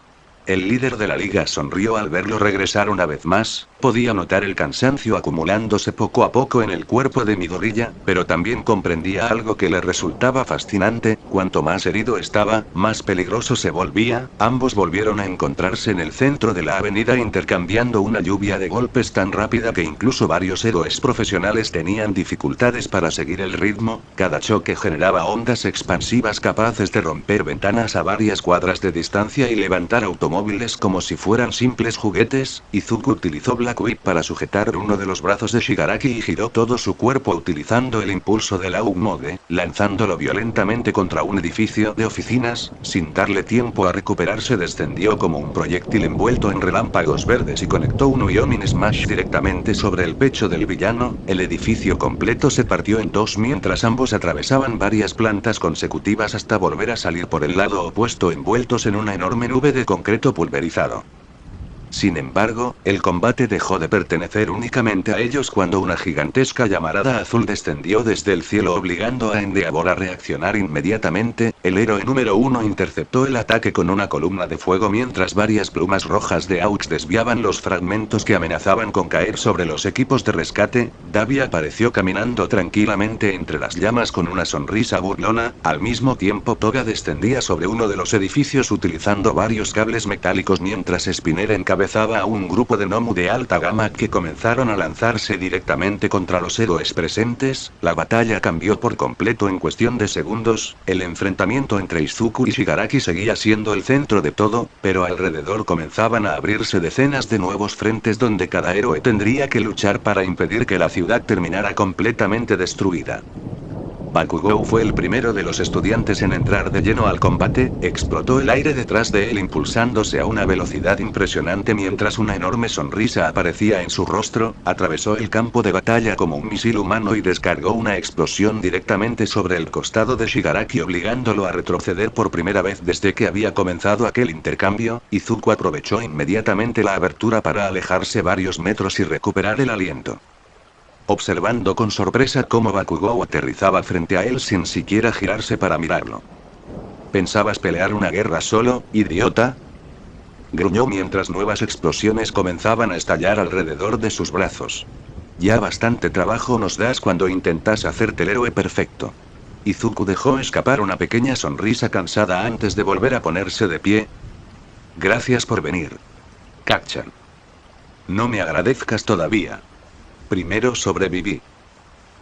El líder de la liga sonrió al verlo regresar una vez más, podía notar el cansancio acumulándose poco a poco en el cuerpo de Midoriya, pero también comprendía algo que le resultaba fascinante: cuanto más herido estaba, más peligroso se volvía. Ambos volvieron a encontrarse en el centro de la avenida intercambiando una lluvia de golpes tan rápida que incluso varios héroes profesionales tenían dificultades para seguir el ritmo. Cada choque generaba ondas expansivas capaces de romper ventanas a varias cuadras de distancia y levantar automóviles como si fueran simples juguetes. Izuku utilizó Black Whip para sujetar uno de los brazos de Shigaraki y giró todo su cuerpo utilizando el impulso del Out Mode, lanzándolo violentamente contra un edificio de oficinas. Sin darle tiempo a recuperarse descendió como un proyectil envuelto en relámpagos verdes y conectó un Wyomin Smash directamente sobre el pecho del villano. El edificio completo se partió en dos mientras ambos atravesaban varias plantas consecutivas hasta volver a salir por el lado opuesto envueltos en una enorme nube de concreto pulverizado. Sin embargo, el combate dejó de pertenecer únicamente a ellos cuando una gigantesca llamarada azul descendió desde el cielo obligando a Endeavor a reaccionar inmediatamente. El héroe número 1 interceptó el ataque con una columna de fuego mientras varias plumas rojas de Aux desviaban los fragmentos que amenazaban con caer sobre los equipos de rescate. Davi apareció caminando tranquilamente entre las llamas con una sonrisa burlona. Al mismo tiempo Toga descendía sobre uno de los edificios utilizando varios cables metálicos mientras Spinner encabezaba a un grupo de Nomu de alta gama que comenzaron a lanzarse directamente contra los héroes presentes. La batalla cambió por completo en cuestión de segundos. El enfrentamiento entre Izuku y Shigaraki seguía siendo el centro de todo, pero alrededor comenzaban a abrirse decenas de nuevos frentes donde cada héroe tendría que luchar para impedir que la ciudad terminara completamente destruida. Bakugou fue el primero de los estudiantes en entrar de lleno al combate, explotó el aire detrás de él impulsándose a una velocidad impresionante mientras una enorme sonrisa aparecía en su rostro, atravesó el campo de batalla como un misil humano y descargó una explosión directamente sobre el costado de Shigaraki obligándolo a retroceder por primera vez desde que había comenzado aquel intercambio. Izuku aprovechó inmediatamente la abertura para alejarse varios metros y recuperar el aliento. Observando con sorpresa cómo Bakugou aterrizaba frente a él sin siquiera girarse para mirarlo. ¿Pensabas pelear una guerra solo, idiota?, gruñó mientras nuevas explosiones comenzaban a estallar alrededor de sus brazos. Ya bastante trabajo nos das cuando intentas hacerte el héroe perfecto. Izuku dejó escapar una pequeña sonrisa cansada antes de volver a ponerse de pie. Gracias por venir. Kacchan. No me agradezcas todavía. Primero sobreviví.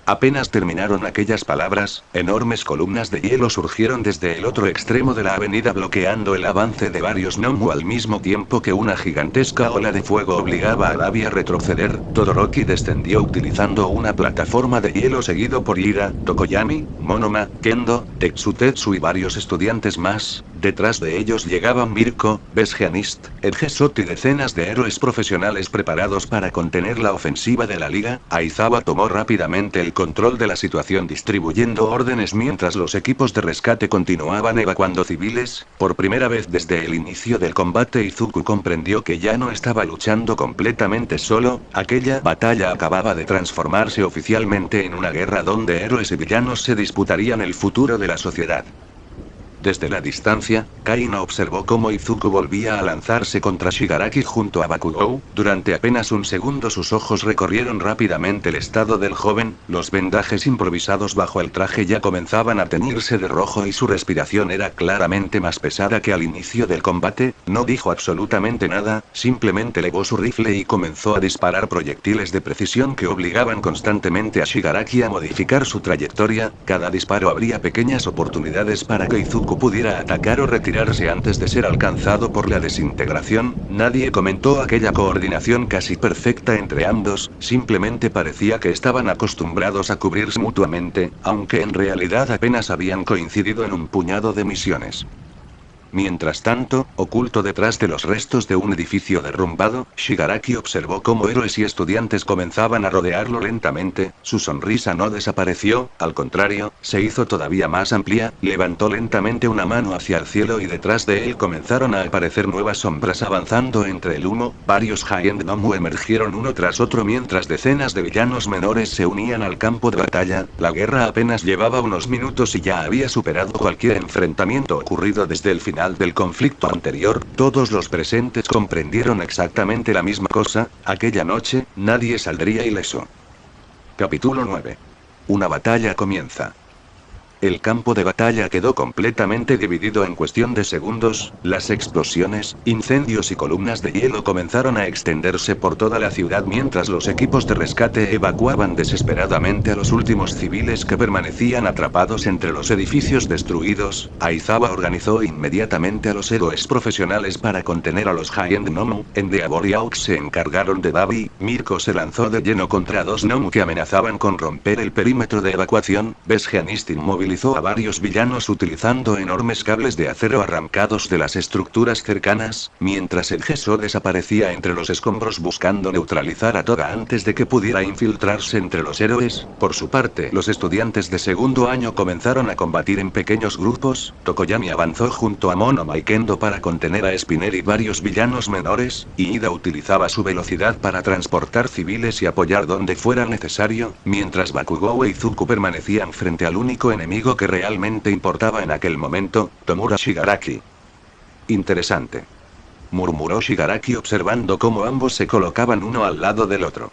Apenas terminaron aquellas palabras, enormes columnas de hielo surgieron desde el otro extremo de la avenida bloqueando el avance de varios Nomu al mismo tiempo que una gigantesca ola de fuego obligaba a Dabi a retroceder. Todoroki descendió utilizando una plataforma de hielo seguido por Ira, Tokoyami, Monoma, Kendo, Tetsu y varios estudiantes más. Detrás de ellos llegaban Mirko, Besgeanist, Edgesot y decenas de héroes profesionales preparados para contener la ofensiva de la liga. Aizawa tomó rápidamente el control de la situación distribuyendo órdenes mientras los equipos de rescate continuaban evacuando civiles. Por primera vez desde el inicio del combate Izuku comprendió que ya no estaba luchando completamente solo, aquella batalla acababa de transformarse oficialmente en una guerra donde héroes y villanos se disputarían el futuro de la sociedad. Desde la distancia, Kaino observó cómo Izuku volvía a lanzarse contra Shigaraki junto a Bakugou. Durante apenas un segundo sus ojos recorrieron rápidamente el estado del joven, los vendajes improvisados bajo el traje ya comenzaban a teñirse de rojo y su respiración era claramente más pesada que al inicio del combate. No dijo absolutamente nada, simplemente elevó su rifle y comenzó a disparar proyectiles de precisión que obligaban constantemente a Shigaraki a modificar su trayectoria. Cada disparo abría pequeñas oportunidades para que Izuku pudiera atacar o retirarse antes de ser alcanzado por la desintegración. Nadie comentó aquella coordinación casi perfecta entre ambos, simplemente parecía que estaban acostumbrados a cubrirse mutuamente, aunque en realidad apenas habían coincidido en un puñado de misiones. Mientras tanto, oculto detrás de los restos de un edificio derrumbado, Shigaraki observó cómo héroes y estudiantes comenzaban a rodearlo lentamente. Su sonrisa no desapareció, al contrario, se hizo todavía más amplia. Levantó lentamente una mano hacia el cielo y detrás de él comenzaron a aparecer nuevas sombras avanzando entre el humo. Varios High-End Nomu emergieron uno tras otro mientras decenas de villanos menores se unían al campo de batalla. La guerra apenas llevaba unos minutos y ya había superado cualquier enfrentamiento ocurrido desde el final del conflicto anterior. Todos los presentes comprendieron exactamente la misma cosa: aquella noche, nadie saldría ileso. Capítulo 9. Una batalla comienza. El campo de batalla quedó completamente dividido en cuestión de segundos. Las explosiones, incendios y columnas de hielo comenzaron a extenderse por toda la ciudad mientras los equipos de rescate evacuaban desesperadamente a los últimos civiles que permanecían atrapados entre los edificios destruidos. Aizawa organizó inmediatamente a los héroes profesionales para contener a los High-End Nomu. Endeavor y Aux se encargaron de Dabi. Mirko se lanzó de lleno contra dos Nomu que amenazaban con romper el perímetro de evacuación. Besgeanist inmovilizó a varios villanos utilizando enormes cables de acero arrancados de las estructuras cercanas, mientras el Gesso desaparecía entre los escombros buscando neutralizar a Toga antes de que pudiera infiltrarse entre los héroes. Por su parte, los estudiantes de segundo año comenzaron a combatir en pequeños grupos. Tokoyami avanzó junto a Monoma y Kendo para contener a Spinner y varios villanos menores, y Ida utilizaba su velocidad para transportar civiles y apoyar donde fuera necesario, mientras Bakugou e Izuku permanecían frente al único enemigo que realmente importaba en aquel momento, Tomura Shigaraki. Interesante, murmuró Shigaraki observando cómo ambos se colocaban uno al lado del otro.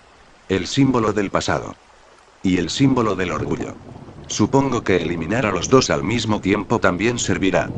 El símbolo del pasado. Y el símbolo del orgullo. Supongo que eliminar a los dos al mismo tiempo también servirá.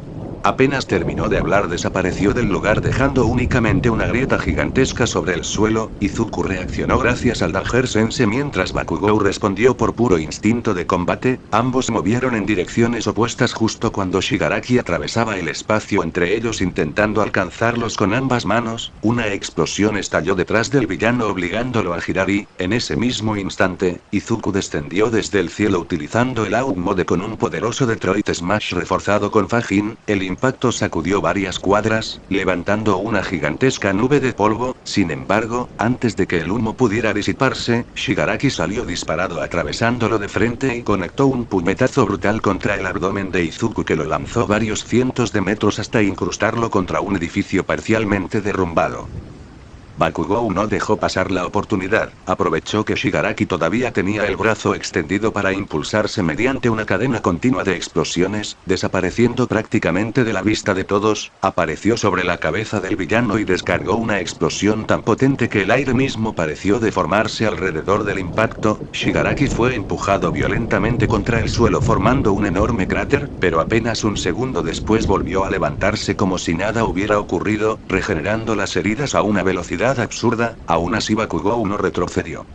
Apenas terminó de hablar desapareció del lugar dejando únicamente una grieta gigantesca sobre el suelo. Izuku reaccionó gracias al Danger Sense mientras Bakugou respondió por puro instinto de combate. Ambos se movieron en direcciones opuestas justo cuando Shigaraki atravesaba el espacio entre ellos intentando alcanzarlos con ambas manos. Una explosión estalló detrás del villano obligándolo a girar y, en ese mismo instante, Izuku descendió desde el cielo utilizando el Out Mode con un poderoso Detroit Smash reforzado con Fajin. El impacto sacudió varias cuadras, levantando una gigantesca nube de polvo. Sin embargo, antes de que el humo pudiera disiparse, Shigaraki salió disparado atravesándolo de frente y conectó un puñetazo brutal contra el abdomen de Izuku que lo lanzó varios cientos de metros hasta incrustarlo contra un edificio parcialmente derrumbado. Bakugou no dejó pasar la oportunidad, aprovechó que Shigaraki todavía tenía el brazo extendido para impulsarse mediante una cadena continua de explosiones, desapareciendo prácticamente de la vista de todos. Apareció sobre la cabeza del villano y descargó una explosión tan potente que el aire mismo pareció deformarse alrededor del impacto. Shigaraki fue empujado violentamente contra el suelo formando un enorme cráter, pero apenas un segundo después volvió a levantarse como si nada hubiera ocurrido, regenerando las heridas a una velocidad absurda. Aún así Bakugou no retrocedió.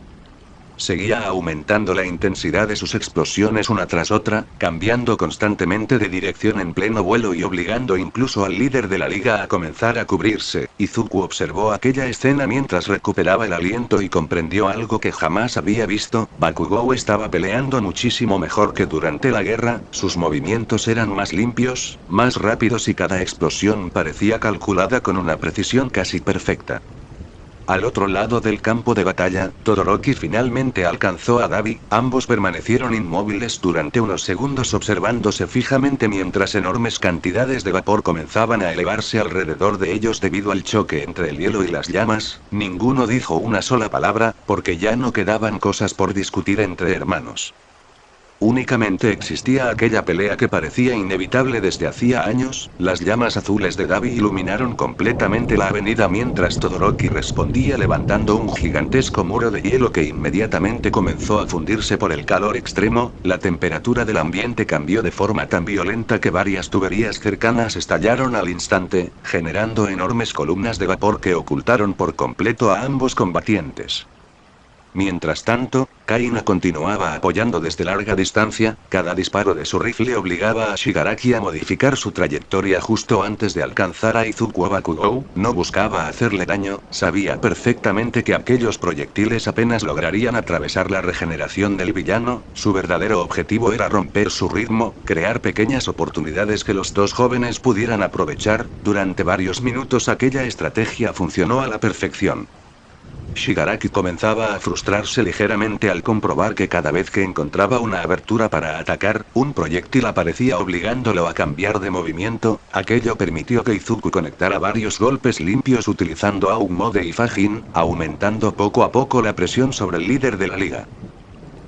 Seguía aumentando la intensidad de sus explosiones una tras otra, cambiando constantemente de dirección en pleno vuelo y obligando incluso al líder de la liga a comenzar a cubrirse. Izuku observó aquella escena mientras recuperaba el aliento y comprendió algo que jamás había visto: Bakugou estaba peleando muchísimo mejor que durante la guerra, sus movimientos eran más limpios, más rápidos y cada explosión parecía calculada con una precisión casi perfecta. Al otro lado del campo de batalla, Todoroki finalmente alcanzó a Dabi. Ambos permanecieron inmóviles durante unos segundos observándose fijamente mientras enormes cantidades de vapor comenzaban a elevarse alrededor de ellos debido al choque entre el hielo y las llamas. Ninguno dijo una sola palabra, porque ya no quedaban cosas por discutir entre hermanos. Únicamente existía aquella pelea que parecía inevitable desde hacía años. Las llamas azules de Dabi iluminaron completamente la avenida mientras Todoroki respondía levantando un gigantesco muro de hielo que inmediatamente comenzó a fundirse por el calor extremo. La temperatura del ambiente cambió de forma tan violenta que varias tuberías cercanas estallaron al instante, generando enormes columnas de vapor que ocultaron por completo a ambos combatientes. Mientras tanto, Kaina continuaba apoyando desde larga distancia. Cada disparo de su rifle obligaba a Shigaraki a modificar su trayectoria justo antes de alcanzar a Izuku o Bakugou. No buscaba hacerle daño, sabía perfectamente que aquellos proyectiles apenas lograrían atravesar la regeneración del villano. Su verdadero objetivo era romper su ritmo, crear pequeñas oportunidades que los dos jóvenes pudieran aprovechar. Durante varios minutos aquella estrategia funcionó a la perfección. Shigaraki comenzaba a frustrarse ligeramente al comprobar que cada vez que encontraba una abertura para atacar, un proyectil aparecía obligándolo a cambiar de movimiento. Aquello permitió que Izuku conectara varios golpes limpios utilizando Aumode y Fajin, aumentando poco a poco la presión sobre el líder de la liga.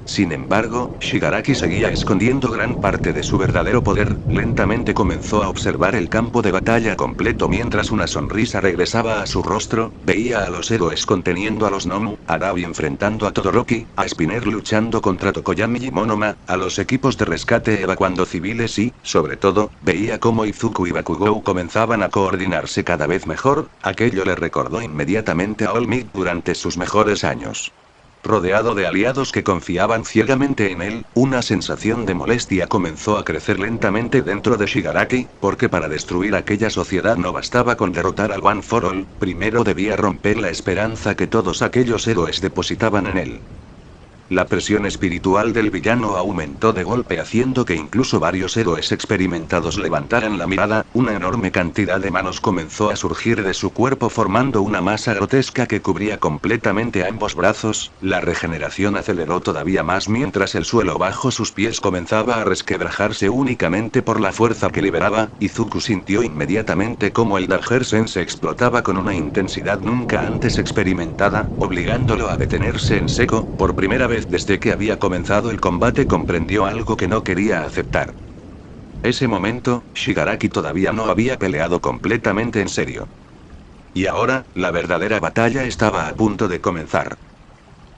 Sin embargo, Shigaraki seguía escondiendo gran parte de su verdadero poder. Lentamente comenzó a observar el campo de batalla completo mientras una sonrisa regresaba a su rostro. Veía a los héroes conteniendo a los Nomu, a Dabi enfrentando a Todoroki, a Spinner luchando contra Tokoyami y Monoma, a los equipos de rescate evacuando civiles y, sobre todo, veía cómo Izuku y Bakugou comenzaban a coordinarse cada vez mejor. Aquello le recordó inmediatamente a All Might durante sus mejores años. Rodeado de aliados que confiaban ciegamente en él, una sensación de molestia comenzó a crecer lentamente dentro de Shigaraki, porque para destruir aquella sociedad no bastaba con derrotar al One for All, primero debía romper la esperanza que todos aquellos héroes depositaban en él. La presión espiritual del villano aumentó de golpe haciendo que incluso varios héroes experimentados levantaran la mirada. Una enorme cantidad de manos comenzó a surgir de su cuerpo formando una masa grotesca que cubría completamente ambos brazos. La regeneración aceleró todavía más mientras el suelo bajo sus pies comenzaba a resquebrajarse únicamente por la fuerza que liberaba. Izuku sintió inmediatamente cómo el Dagger se explotaba con una intensidad nunca antes experimentada, obligándolo a detenerse en seco. Por primera vez desde que había comenzado el combate comprendió algo que no quería aceptar. Ese momento, Shigaraki todavía no había peleado completamente en serio. Y ahora, la verdadera batalla estaba a punto de comenzar.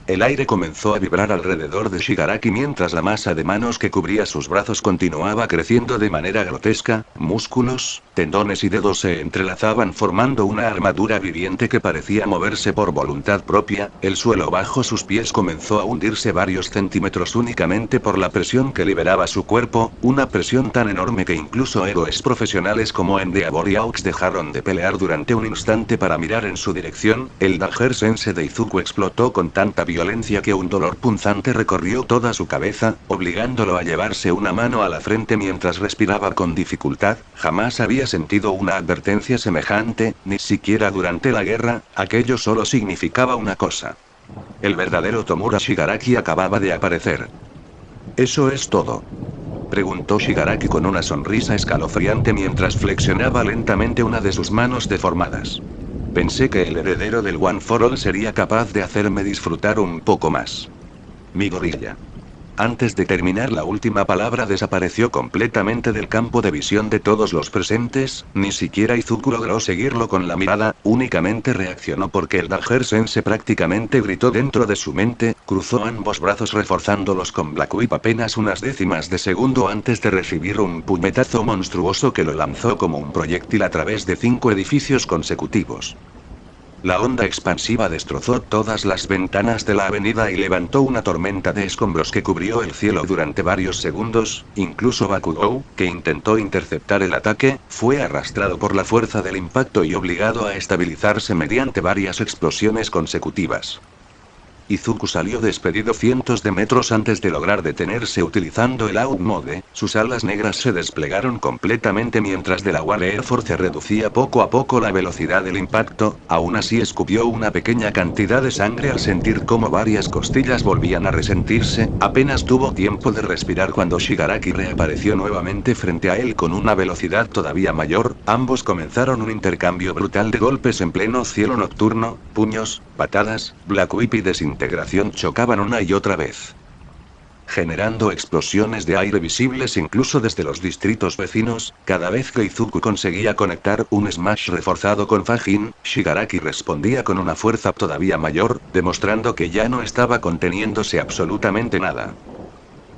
El aire comenzó a vibrar alrededor de Shigaraki mientras la masa de manos que cubría sus brazos continuaba creciendo de manera grotesca. Músculos, tendones y dedos se entrelazaban formando una armadura viviente que parecía moverse por voluntad propia. El suelo bajo sus pies comenzó a hundirse varios centímetros únicamente por la presión que liberaba su cuerpo, una presión tan enorme que incluso héroes profesionales como Endeavor y Aux dejaron de pelear durante un instante para mirar en su dirección. El Dagger Sense de Izuku explotó con tanta violencia que un dolor punzante recorrió toda su cabeza, obligándolo a llevarse una mano a la frente mientras respiraba con dificultad. Jamás había sentido una advertencia semejante, ni siquiera durante la guerra. Aquello solo significaba una cosa. El verdadero Tomura Shigaraki acababa de aparecer. ¿Eso es todo?, preguntó Shigaraki con una sonrisa escalofriante mientras flexionaba lentamente una de sus manos deformadas. Pensé que el heredero del One for All sería capaz de hacerme disfrutar un poco más. Mi gorilla. Antes de terminar la última palabra desapareció completamente del campo de visión de todos los presentes. Ni siquiera Izuku logró seguirlo con la mirada, únicamente reaccionó porque el Dagger Sense prácticamente gritó dentro de su mente. Cruzó ambos brazos reforzándolos con Black Whip apenas unas décimas de segundo antes de recibir un puñetazo monstruoso que lo lanzó como un proyectil a través de 5 edificios consecutivos. La onda expansiva destrozó todas las ventanas de la avenida y levantó una tormenta de escombros que cubrió el cielo durante varios segundos. Incluso Bakugou, que intentó interceptar el ataque, fue arrastrado por la fuerza del impacto y obligado a estabilizarse mediante varias explosiones consecutivas. Izuku salió despedido cientos de metros antes de lograr detenerse utilizando el Out Mode. Sus alas negras se desplegaron completamente mientras Delaware Air Force reducía poco a poco la velocidad del impacto. Aún así escupió una pequeña cantidad de sangre al sentir cómo varias costillas volvían a resentirse. Apenas tuvo tiempo de respirar cuando Shigaraki reapareció nuevamente frente a él con una velocidad todavía mayor. Ambos comenzaron un intercambio brutal de golpes en pleno cielo nocturno. Puños, patadas, Black Whip y desintegración chocaban una y otra vez, generando explosiones de aire visibles incluso desde los distritos vecinos. Cada vez que Izuku conseguía conectar un smash reforzado con Fajin, Shigaraki respondía con una fuerza todavía mayor, demostrando que ya no estaba conteniéndose absolutamente nada.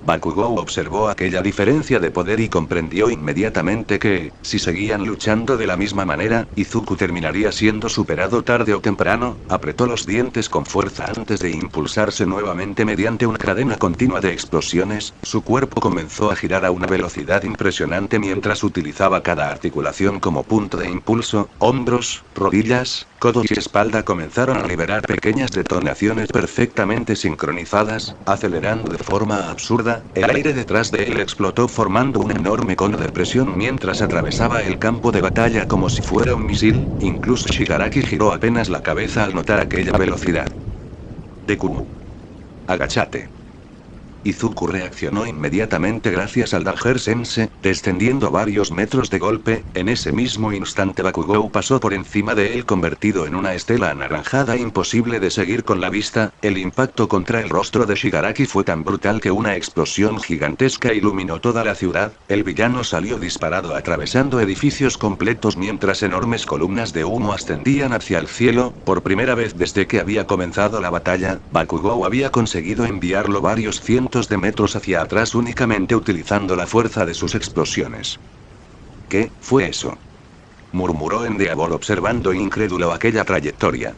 Bakugou observó aquella diferencia de poder y comprendió inmediatamente que, si seguían luchando de la misma manera, Izuku terminaría siendo superado tarde o temprano. Apretó los dientes con fuerza antes de impulsarse nuevamente mediante una cadena continua de explosiones. Su cuerpo comenzó a girar a una velocidad impresionante mientras utilizaba cada articulación como punto de impulso. Hombros, rodillas, codos y espalda comenzaron a liberar pequeñas detonaciones perfectamente sincronizadas, acelerando de forma absurda. El aire detrás de él explotó formando un enorme cono de presión mientras atravesaba el campo de batalla como si fuera un misil. Incluso Shigaraki giró apenas la cabeza al notar aquella velocidad. Deku. Agáchate. Izuku reaccionó inmediatamente gracias al Danger Sense, descendiendo varios metros de golpe. En ese mismo instante Bakugou pasó por encima de él convertido en una estela anaranjada imposible de seguir con la vista. El impacto contra el rostro de Shigaraki fue tan brutal que una explosión gigantesca iluminó toda la ciudad. El villano salió disparado atravesando edificios completos mientras enormes columnas de humo ascendían hacia el cielo. Por primera vez desde que había comenzado la batalla, Bakugou había conseguido enviarlo varios cientos de metros hacia atrás únicamente utilizando la fuerza de sus explosiones. ¿Qué fue eso?, murmuró Endeavor observando incrédulo aquella trayectoria.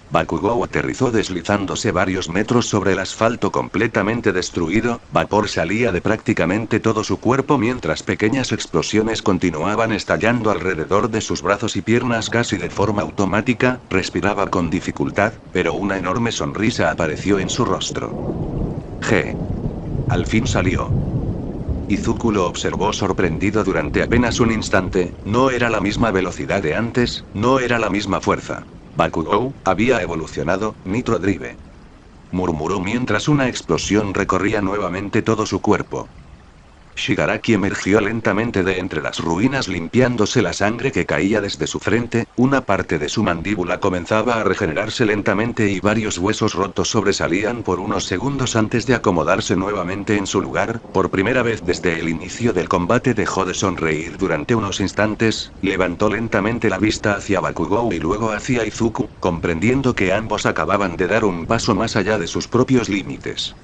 Bakugou aterrizó deslizándose varios metros sobre el asfalto completamente destruido. Vapor salía de prácticamente todo su cuerpo mientras pequeñas explosiones continuaban estallando alrededor de sus brazos y piernas casi de forma automática. Respiraba con dificultad, pero una enorme sonrisa apareció en su rostro. Al fin salió. Izuku lo observó sorprendido durante apenas un instante. No era la misma velocidad de antes, no era la misma fuerza. Bakugou había evolucionado. Nitro Drive, murmuró mientras una explosión recorría nuevamente todo su cuerpo. Shigaraki emergió lentamente de entre las ruinas limpiándose la sangre que caía desde su frente. Una parte de su mandíbula comenzaba a regenerarse lentamente y varios huesos rotos sobresalían por unos segundos antes de acomodarse nuevamente en su lugar. Por primera vez desde el inicio del combate dejó de sonreír durante unos instantes, levantó lentamente la vista hacia Bakugou y luego hacia Izuku, comprendiendo que ambos acababan de dar un paso más allá de sus propios límites.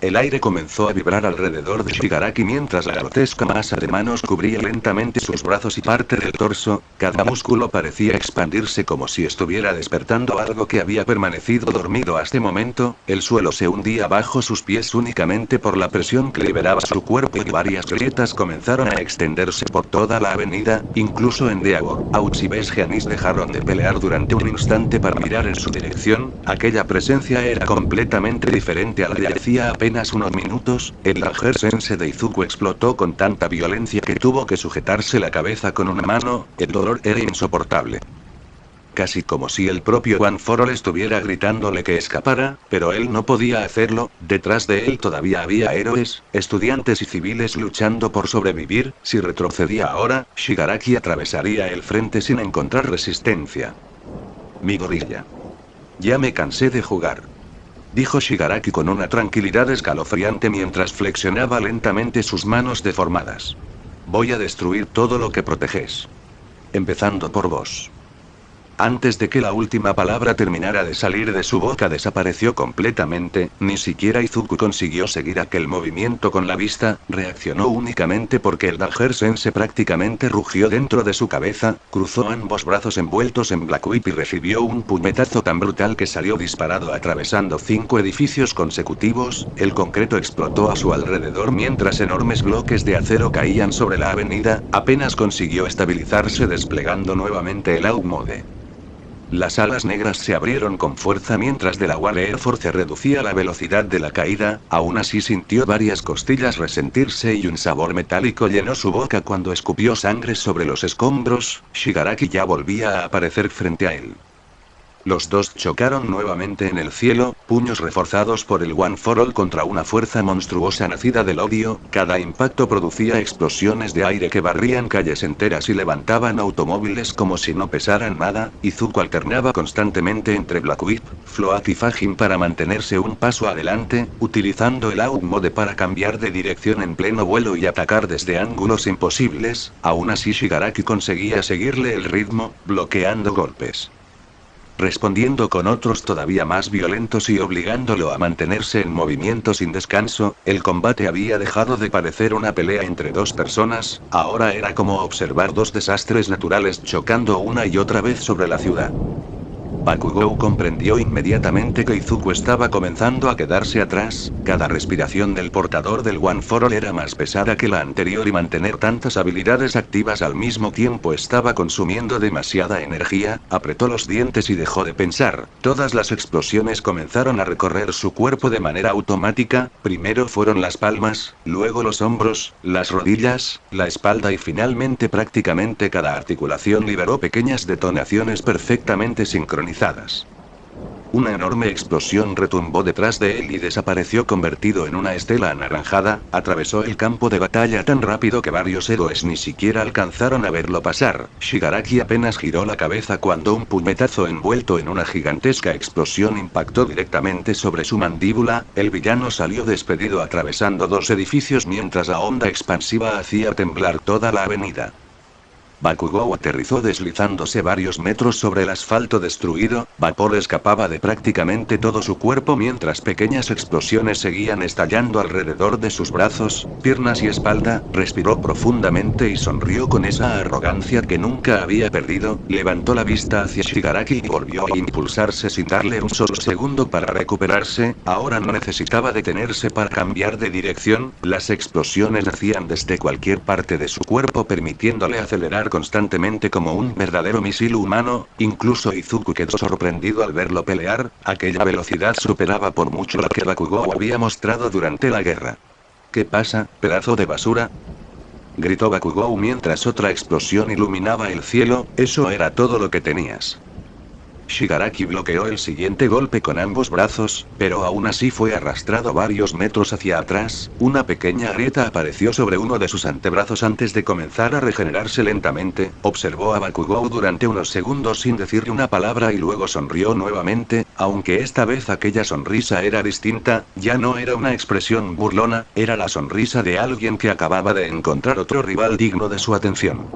El aire comenzó a vibrar alrededor de Shigaraki mientras la grotesca masa de manos cubría lentamente sus brazos y parte del torso. Cada músculo parecía expandirse como si estuviera despertando algo que había permanecido dormido hasta el momento. El suelo se hundía bajo sus pies únicamente por la presión que liberaba su cuerpo y varias grietas comenzaron a extenderse por toda la avenida. Incluso Endeavor, Aux y Besgeanis dejaron de pelear durante un instante para mirar en su dirección. Aquella presencia era completamente diferente a la de hacía apenas unos minutos. El Danger Sense de Izuku explotó con tanta violencia que tuvo que sujetarse la cabeza con una mano. El dolor era insoportable. Casi como si el propio One for All estuviera gritándole que escapara, pero él no podía hacerlo. Detrás de él todavía había héroes, estudiantes y civiles luchando por sobrevivir. Si retrocedía ahora, Shigaraki atravesaría el frente sin encontrar resistencia. Mi gorilla. Ya me cansé de jugar, dijo Shigaraki con una tranquilidad escalofriante mientras flexionaba lentamente sus manos deformadas. Voy a destruir todo lo que proteges. Empezando por vos. Antes de que la última palabra terminara de salir de su boca desapareció completamente, ni siquiera Izuku consiguió seguir aquel movimiento con la vista, reaccionó únicamente porque el Danger Sense prácticamente rugió dentro de su cabeza, cruzó ambos brazos envueltos en Black Whip y recibió un puñetazo tan brutal que salió disparado atravesando 5 edificios consecutivos, el concreto explotó a su alrededor mientras enormes bloques de acero caían sobre la avenida, apenas consiguió estabilizarse desplegando nuevamente el Out Mode. Las alas negras se abrieron con fuerza mientras Delaware Air Force reducía la velocidad de la caída, aún así sintió varias costillas resentirse y un sabor metálico llenó su boca cuando escupió sangre sobre los escombros. Shigaraki ya volvía a aparecer frente a él. Los dos chocaron nuevamente en el cielo, puños reforzados por el One for All contra una fuerza monstruosa nacida del odio, cada impacto producía explosiones de aire que barrían calles enteras y levantaban automóviles como si no pesaran nada. Izuku alternaba constantemente entre Black Whip, Float y Fajin para mantenerse un paso adelante, utilizando el Out Mode para cambiar de dirección en pleno vuelo y atacar desde ángulos imposibles. Aún así Shigaraki conseguía seguirle el ritmo, bloqueando golpes. Respondiendo con otros todavía más violentos y obligándolo a mantenerse en movimiento sin descanso, el combate había dejado de parecer una pelea entre dos personas, ahora era como observar dos desastres naturales chocando una y otra vez sobre la ciudad. Bakugou comprendió inmediatamente que Izuku estaba comenzando a quedarse atrás, cada respiración del portador del One for All era más pesada que la anterior y mantener tantas habilidades activas al mismo tiempo estaba consumiendo demasiada energía, apretó los dientes y dejó de pensar. Todas las explosiones comenzaron a recorrer su cuerpo de manera automática, primero fueron las palmas, luego los hombros, las rodillas, la espalda y finalmente prácticamente cada articulación liberó pequeñas detonaciones perfectamente sincronizadas. Una enorme explosión retumbó detrás de él y desapareció convertido en una estela anaranjada, atravesó el campo de batalla tan rápido que varios héroes ni siquiera alcanzaron a verlo pasar. Shigaraki apenas giró la cabeza cuando un puñetazo envuelto en una gigantesca explosión impactó directamente sobre su mandíbula, el villano salió despedido atravesando dos edificios mientras la onda expansiva hacía temblar toda la avenida. Bakugou aterrizó deslizándose varios metros sobre el asfalto destruido, vapor escapaba de prácticamente todo su cuerpo mientras pequeñas explosiones seguían estallando alrededor de sus brazos, piernas y espalda, respiró profundamente y sonrió con esa arrogancia que nunca había perdido, levantó la vista hacia Shigaraki y volvió a impulsarse sin darle un solo segundo para recuperarse, ahora no necesitaba detenerse para cambiar de dirección, las explosiones nacían desde cualquier parte de su cuerpo permitiéndole acelerar constantemente como un verdadero misil humano, incluso Izuku quedó sorprendido al verlo pelear, aquella velocidad superaba por mucho lo que Bakugou había mostrado durante la guerra. ¿Qué pasa, pedazo de basura?, gritó Bakugou mientras otra explosión iluminaba el cielo. Eso era todo lo que tenías. Shigaraki bloqueó el siguiente golpe con ambos brazos, pero aún así fue arrastrado varios metros hacia atrás, una pequeña grieta apareció sobre uno de sus antebrazos antes de comenzar a regenerarse lentamente, observó a Bakugou durante unos segundos sin decirle una palabra y luego sonrió nuevamente, aunque esta vez aquella sonrisa era distinta, ya no era una expresión burlona, era la sonrisa de alguien que acababa de encontrar otro rival digno de su atención.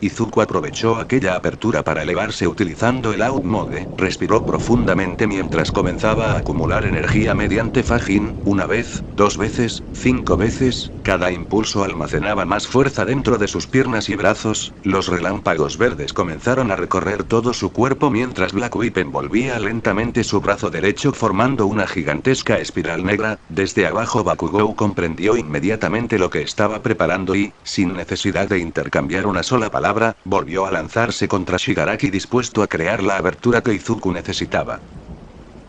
Izuku aprovechó aquella apertura para elevarse utilizando el Out Mode, respiró profundamente mientras comenzaba a acumular energía mediante Fajin, una vez, dos veces, 5 veces, cada impulso almacenaba más fuerza dentro de sus piernas y brazos, los relámpagos verdes comenzaron a recorrer todo su cuerpo mientras Black Whip envolvía lentamente su brazo derecho formando una gigantesca espiral negra, desde abajo Bakugou comprendió inmediatamente lo que estaba preparando y, sin necesidad de intercambiar una sola palabra, volvió a lanzarse contra Shigaraki dispuesto a crear la abertura que Izuku necesitaba.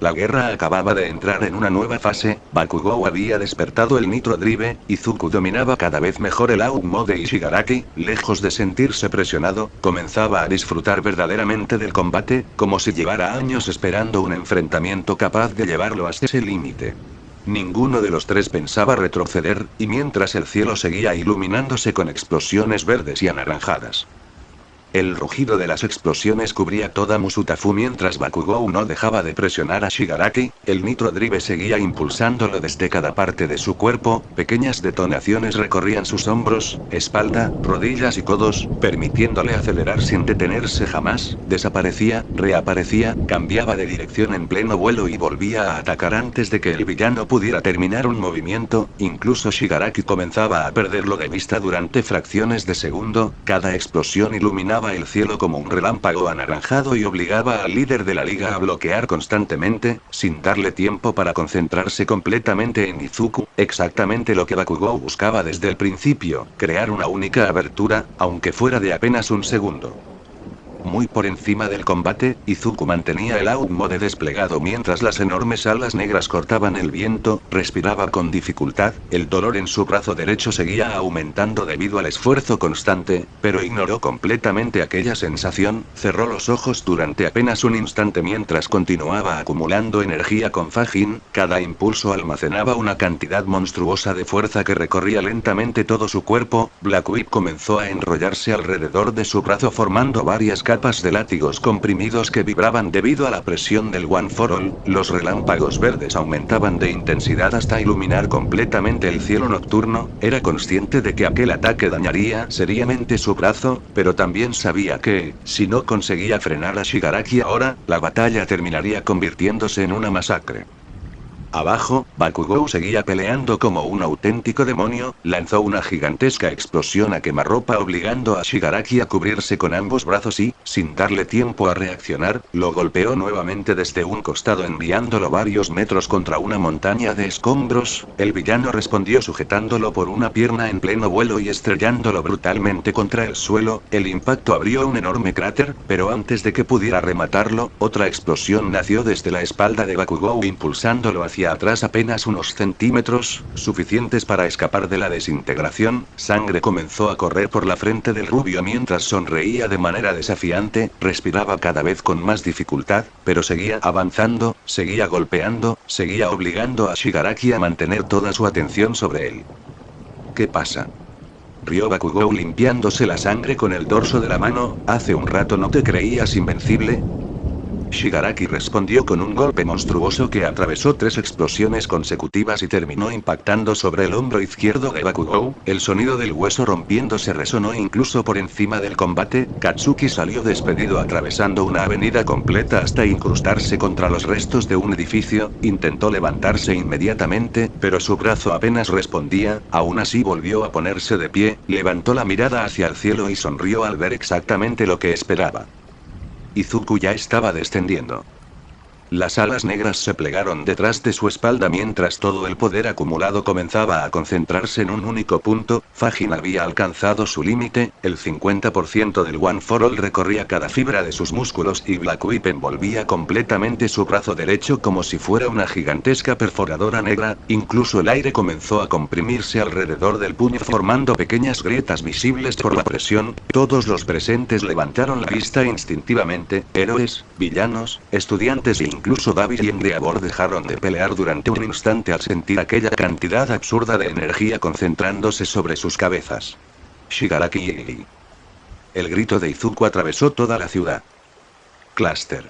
La guerra acababa de entrar en una nueva fase, Bakugou había despertado el Nitro Drive, Izuku dominaba cada vez mejor el Out Mode y Shigaraki, lejos de sentirse presionado, comenzaba a disfrutar verdaderamente del combate, como si llevara años esperando un enfrentamiento capaz de llevarlo hasta ese límite. Ninguno de los tres pensaba retroceder, y mientras el cielo seguía iluminándose con explosiones verdes y anaranjadas. El rugido de las explosiones cubría toda Musutafu mientras Bakugou no dejaba de presionar a Shigaraki, el Nitro Drive seguía impulsándolo desde cada parte de su cuerpo, pequeñas detonaciones recorrían sus hombros, espalda, rodillas y codos, permitiéndole acelerar sin detenerse jamás, desaparecía, reaparecía, cambiaba de dirección en pleno vuelo y volvía a atacar antes de que el villano pudiera terminar un movimiento, incluso Shigaraki comenzaba a perderlo de vista durante fracciones de segundo, cada explosión iluminaba el cielo como un relámpago anaranjado y obligaba al líder de la liga a bloquear constantemente, sin darle tiempo para concentrarse completamente en Izuku, exactamente lo que Bakugou buscaba desde el principio, crear una única abertura, aunque fuera de apenas un segundo. Muy por encima del combate, Izuku mantenía el Out Mode desplegado mientras las enormes alas negras cortaban el viento, respiraba con dificultad, el dolor en su brazo derecho seguía aumentando debido al esfuerzo constante, pero ignoró completamente aquella sensación, cerró los ojos durante apenas un instante mientras continuaba acumulando energía con Fajin, cada impulso almacenaba una cantidad monstruosa de fuerza que recorría lentamente todo su cuerpo, Black Whip comenzó a enrollarse alrededor de su brazo formando varias capas de látigos comprimidos que vibraban debido a la presión del One for All, los relámpagos verdes aumentaban de intensidad hasta iluminar completamente el cielo nocturno, era consciente de que aquel ataque dañaría seriamente su brazo, pero también sabía que, si no conseguía frenar a Shigaraki ahora, la batalla terminaría convirtiéndose en una masacre. Abajo, Bakugou seguía peleando como un auténtico demonio, lanzó una gigantesca explosión a quemarropa obligando a Shigaraki a cubrirse con ambos brazos y, sin darle tiempo a reaccionar, lo golpeó nuevamente desde un costado enviándolo varios metros contra una montaña de escombros, el villano respondió sujetándolo por una pierna en pleno vuelo y estrellándolo brutalmente contra el suelo, el impacto abrió un enorme cráter, pero antes de que pudiera rematarlo, otra explosión nació desde la espalda de Bakugou impulsándolo hacia atrás apenas unos centímetros, suficientes para escapar de la desintegración, sangre comenzó a correr por la frente del rubio mientras sonreía de manera desafiante, respiraba cada vez con más dificultad, pero seguía avanzando, seguía golpeando, seguía obligando a Shigaraki a mantener toda su atención sobre él. ¿Qué pasa? Rió Bakugou limpiándose la sangre con el dorso de la mano, ¿hace un rato no te creías invencible? Shigaraki respondió con un golpe monstruoso que atravesó 3 explosiones consecutivas y terminó impactando sobre el hombro izquierdo de Bakugou, el sonido del hueso rompiéndose resonó incluso por encima del combate, Katsuki salió despedido atravesando una avenida completa hasta incrustarse contra los restos de un edificio, intentó levantarse inmediatamente, pero su brazo apenas respondía, aún así volvió a ponerse de pie, levantó la mirada hacia el cielo y sonrió al ver exactamente lo que esperaba. Izuku ya estaba descendiendo. Las alas negras se plegaron detrás de su espalda mientras todo el poder acumulado comenzaba a concentrarse en un único punto, Fajin había alcanzado su límite, el 50% del One for All recorría cada fibra de sus músculos y Black Whip envolvía completamente su brazo derecho como si fuera una gigantesca perforadora negra, incluso el aire comenzó a comprimirse alrededor del puño formando pequeñas grietas visibles por la presión, todos los presentes levantaron la vista instintivamente, héroes, villanos, estudiantes e incluso Davis y Endeavor dejaron de pelear durante un instante al sentir aquella cantidad absurda de energía concentrándose sobre sus cabezas. Shigaraki y... El grito de Izuku atravesó toda la ciudad. Cluster.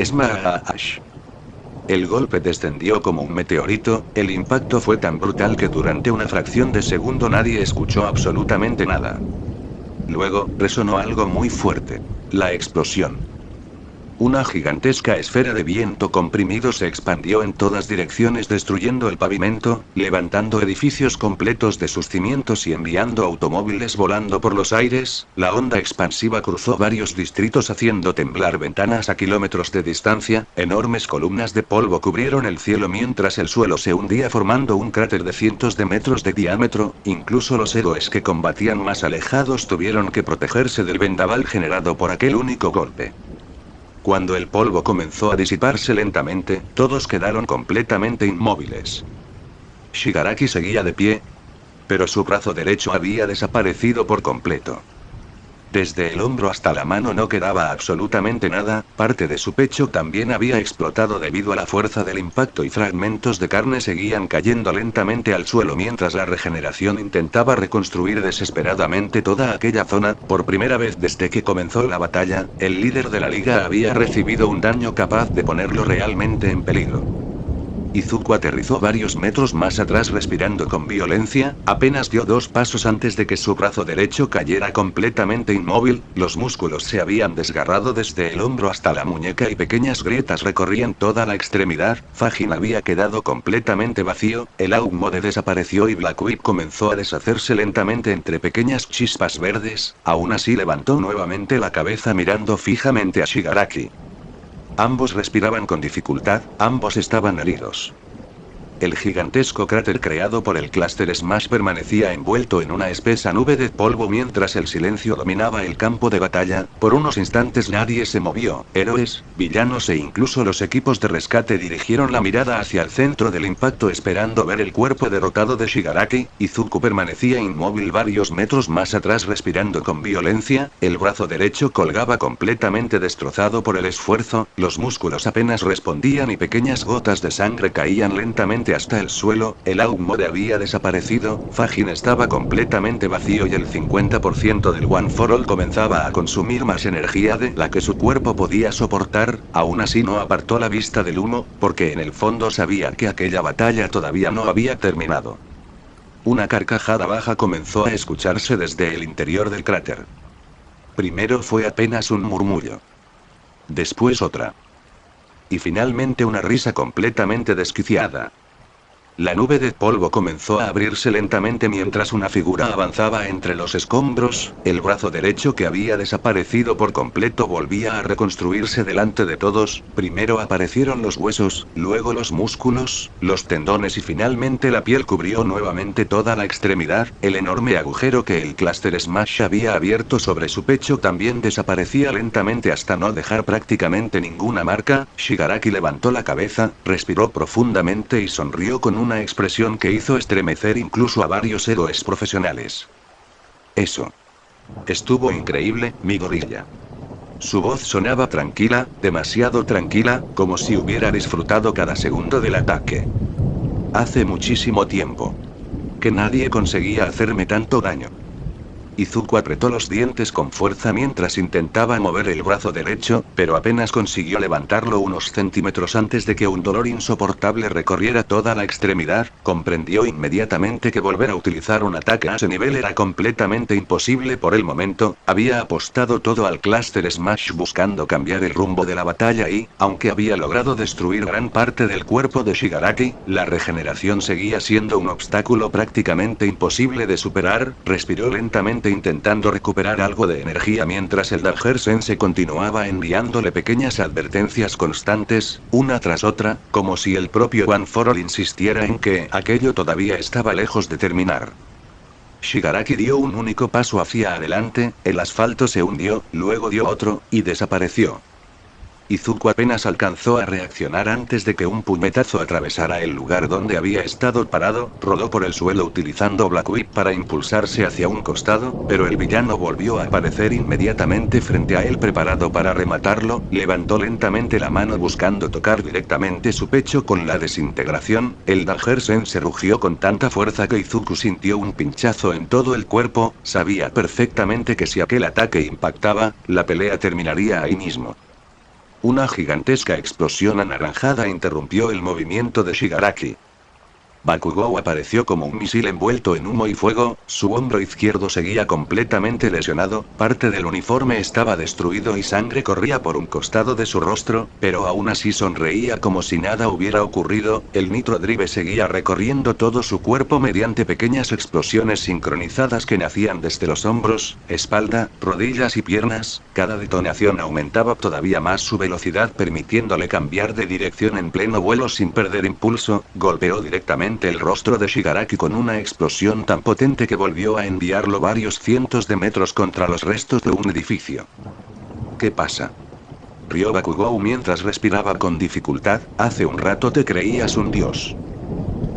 Smash. El golpe descendió como un meteorito, el impacto fue tan brutal que durante una fracción de segundo nadie escuchó absolutamente nada. Luego, resonó algo muy fuerte. La explosión. Una gigantesca esfera de viento comprimido se expandió en todas direcciones destruyendo el pavimento, levantando edificios completos de sus cimientos y enviando automóviles volando por los aires, la onda expansiva cruzó varios distritos haciendo temblar ventanas a kilómetros de distancia, enormes columnas de polvo cubrieron el cielo mientras el suelo se hundía formando un cráter de cientos de metros de diámetro, incluso los héroes que combatían más alejados tuvieron que protegerse del vendaval generado por aquel único golpe. Cuando el polvo comenzó a disiparse lentamente, todos quedaron completamente inmóviles. Shigaraki seguía de pie, pero su brazo derecho había desaparecido por completo. Desde el hombro hasta la mano no quedaba absolutamente nada, parte de su pecho también había explotado debido a la fuerza del impacto y fragmentos de carne seguían cayendo lentamente al suelo mientras la regeneración intentaba reconstruir desesperadamente toda aquella zona. Por primera vez desde que comenzó la batalla, el líder de la liga había recibido un daño capaz de ponerlo realmente en peligro. Izuku aterrizó varios metros más atrás respirando con violencia, apenas dio 2 pasos antes de que su brazo derecho cayera completamente inmóvil, los músculos se habían desgarrado desde el hombro hasta la muñeca y pequeñas grietas recorrían toda la extremidad, Fajin había quedado completamente vacío, el Augmode desapareció y Black Whip comenzó a deshacerse lentamente entre pequeñas chispas verdes, aún así levantó nuevamente la cabeza mirando fijamente a Shigaraki. Ambos respiraban con dificultad, ambos estaban heridos. El gigantesco cráter creado por el Cluster Smash permanecía envuelto en una espesa nube de polvo mientras el silencio dominaba el campo de batalla. Por unos instantes nadie se movió, héroes, villanos e incluso los equipos de rescate dirigieron la mirada hacia el centro del impacto esperando ver el cuerpo derrotado de Shigaraki. Izuku permanecía inmóvil varios metros más atrás respirando con violencia, el brazo derecho colgaba completamente destrozado por el esfuerzo, los músculos apenas respondían y pequeñas gotas de sangre caían lentamente hasta el suelo, el Augmode había desaparecido, Fajin estaba completamente vacío y el 50% del One for All comenzaba a consumir más energía de la que su cuerpo podía soportar, aún así no apartó la vista del humo, porque en el fondo sabía que aquella batalla todavía no había terminado. Una carcajada baja comenzó a escucharse desde el interior del cráter. Primero fue apenas un murmullo. Después otra. Y finalmente una risa completamente desquiciada. La nube de polvo comenzó a abrirse lentamente mientras una figura avanzaba entre los escombros, el brazo derecho que había desaparecido por completo volvía a reconstruirse delante de todos, primero aparecieron los huesos, luego los músculos, los tendones y finalmente la piel cubrió nuevamente toda la extremidad, el enorme agujero que el Cluster Smash había abierto sobre su pecho también desaparecía lentamente hasta no dejar prácticamente ninguna marca. Shigaraki levantó la cabeza, respiró profundamente y sonrió con una expresión que hizo estremecer incluso a varios héroes profesionales. Eso. Estuvo increíble, mi gorilla. Su voz sonaba tranquila, demasiado tranquila, como si hubiera disfrutado cada segundo del ataque. Hace muchísimo tiempo que nadie conseguía hacerme tanto daño. Izuku apretó los dientes con fuerza mientras intentaba mover el brazo derecho, pero apenas consiguió levantarlo unos centímetros antes de que un dolor insoportable recorriera toda la extremidad. Comprendió inmediatamente que volver a utilizar un ataque a ese nivel era completamente imposible por el momento. Había apostado todo al Cluster Smash buscando cambiar el rumbo de la batalla y, aunque había logrado destruir gran parte del cuerpo de Shigaraki, la regeneración seguía siendo un obstáculo prácticamente imposible de superar. Respiró lentamente intentando recuperar algo de energía mientras el Dagger-sensei continuaba enviándole pequeñas advertencias constantes, una tras otra, como si el propio One for All insistiera en que aquello todavía estaba lejos de terminar. Shigaraki dio un único paso hacia adelante, el asfalto se hundió, luego dio otro, y desapareció. Izuku apenas alcanzó a reaccionar antes de que un puñetazo atravesara el lugar donde había estado parado, rodó por el suelo utilizando Black Whip para impulsarse hacia un costado, pero el villano volvió a aparecer inmediatamente frente a él preparado para rematarlo, levantó lentamente la mano buscando tocar directamente su pecho con la desintegración, el Dagger-sensei rugió con tanta fuerza que Izuku sintió un pinchazo en todo el cuerpo, sabía perfectamente que si aquel ataque impactaba, la pelea terminaría ahí mismo. Una gigantesca explosión anaranjada interrumpió el movimiento de Shigaraki. Bakugou apareció como un misil envuelto en humo y fuego, su hombro izquierdo seguía completamente lesionado, parte del uniforme estaba destruido y sangre corría por un costado de su rostro, pero aún así sonreía como si nada hubiera ocurrido. El Nitro Drive seguía recorriendo todo su cuerpo mediante pequeñas explosiones sincronizadas que nacían desde los hombros, espalda, rodillas y piernas. Cada detonación aumentaba todavía más su velocidad permitiéndole cambiar de dirección en pleno vuelo sin perder impulso. Golpeó directamente el rostro de Shigaraki con una explosión tan potente que volvió a enviarlo varios cientos de metros contra los restos de un edificio. ¿Qué pasa? Rió Bakugou mientras respiraba con dificultad. Hace un rato te creías un dios.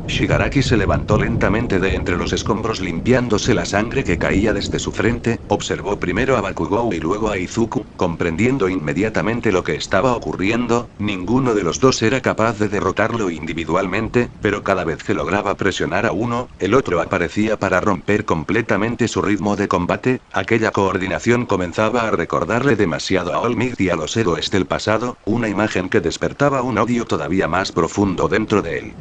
Shigaraki se levantó lentamente de entre los escombros limpiándose la sangre que caía desde su frente, observó primero a Bakugou y luego a Izuku, comprendiendo inmediatamente lo que estaba ocurriendo. Ninguno de los dos era capaz de derrotarlo individualmente, pero cada vez que lograba presionar a uno, el otro aparecía para romper completamente su ritmo de combate. Aquella coordinación comenzaba a recordarle demasiado a All Might y a los héroes del pasado, una imagen que despertaba un odio todavía más profundo dentro de él.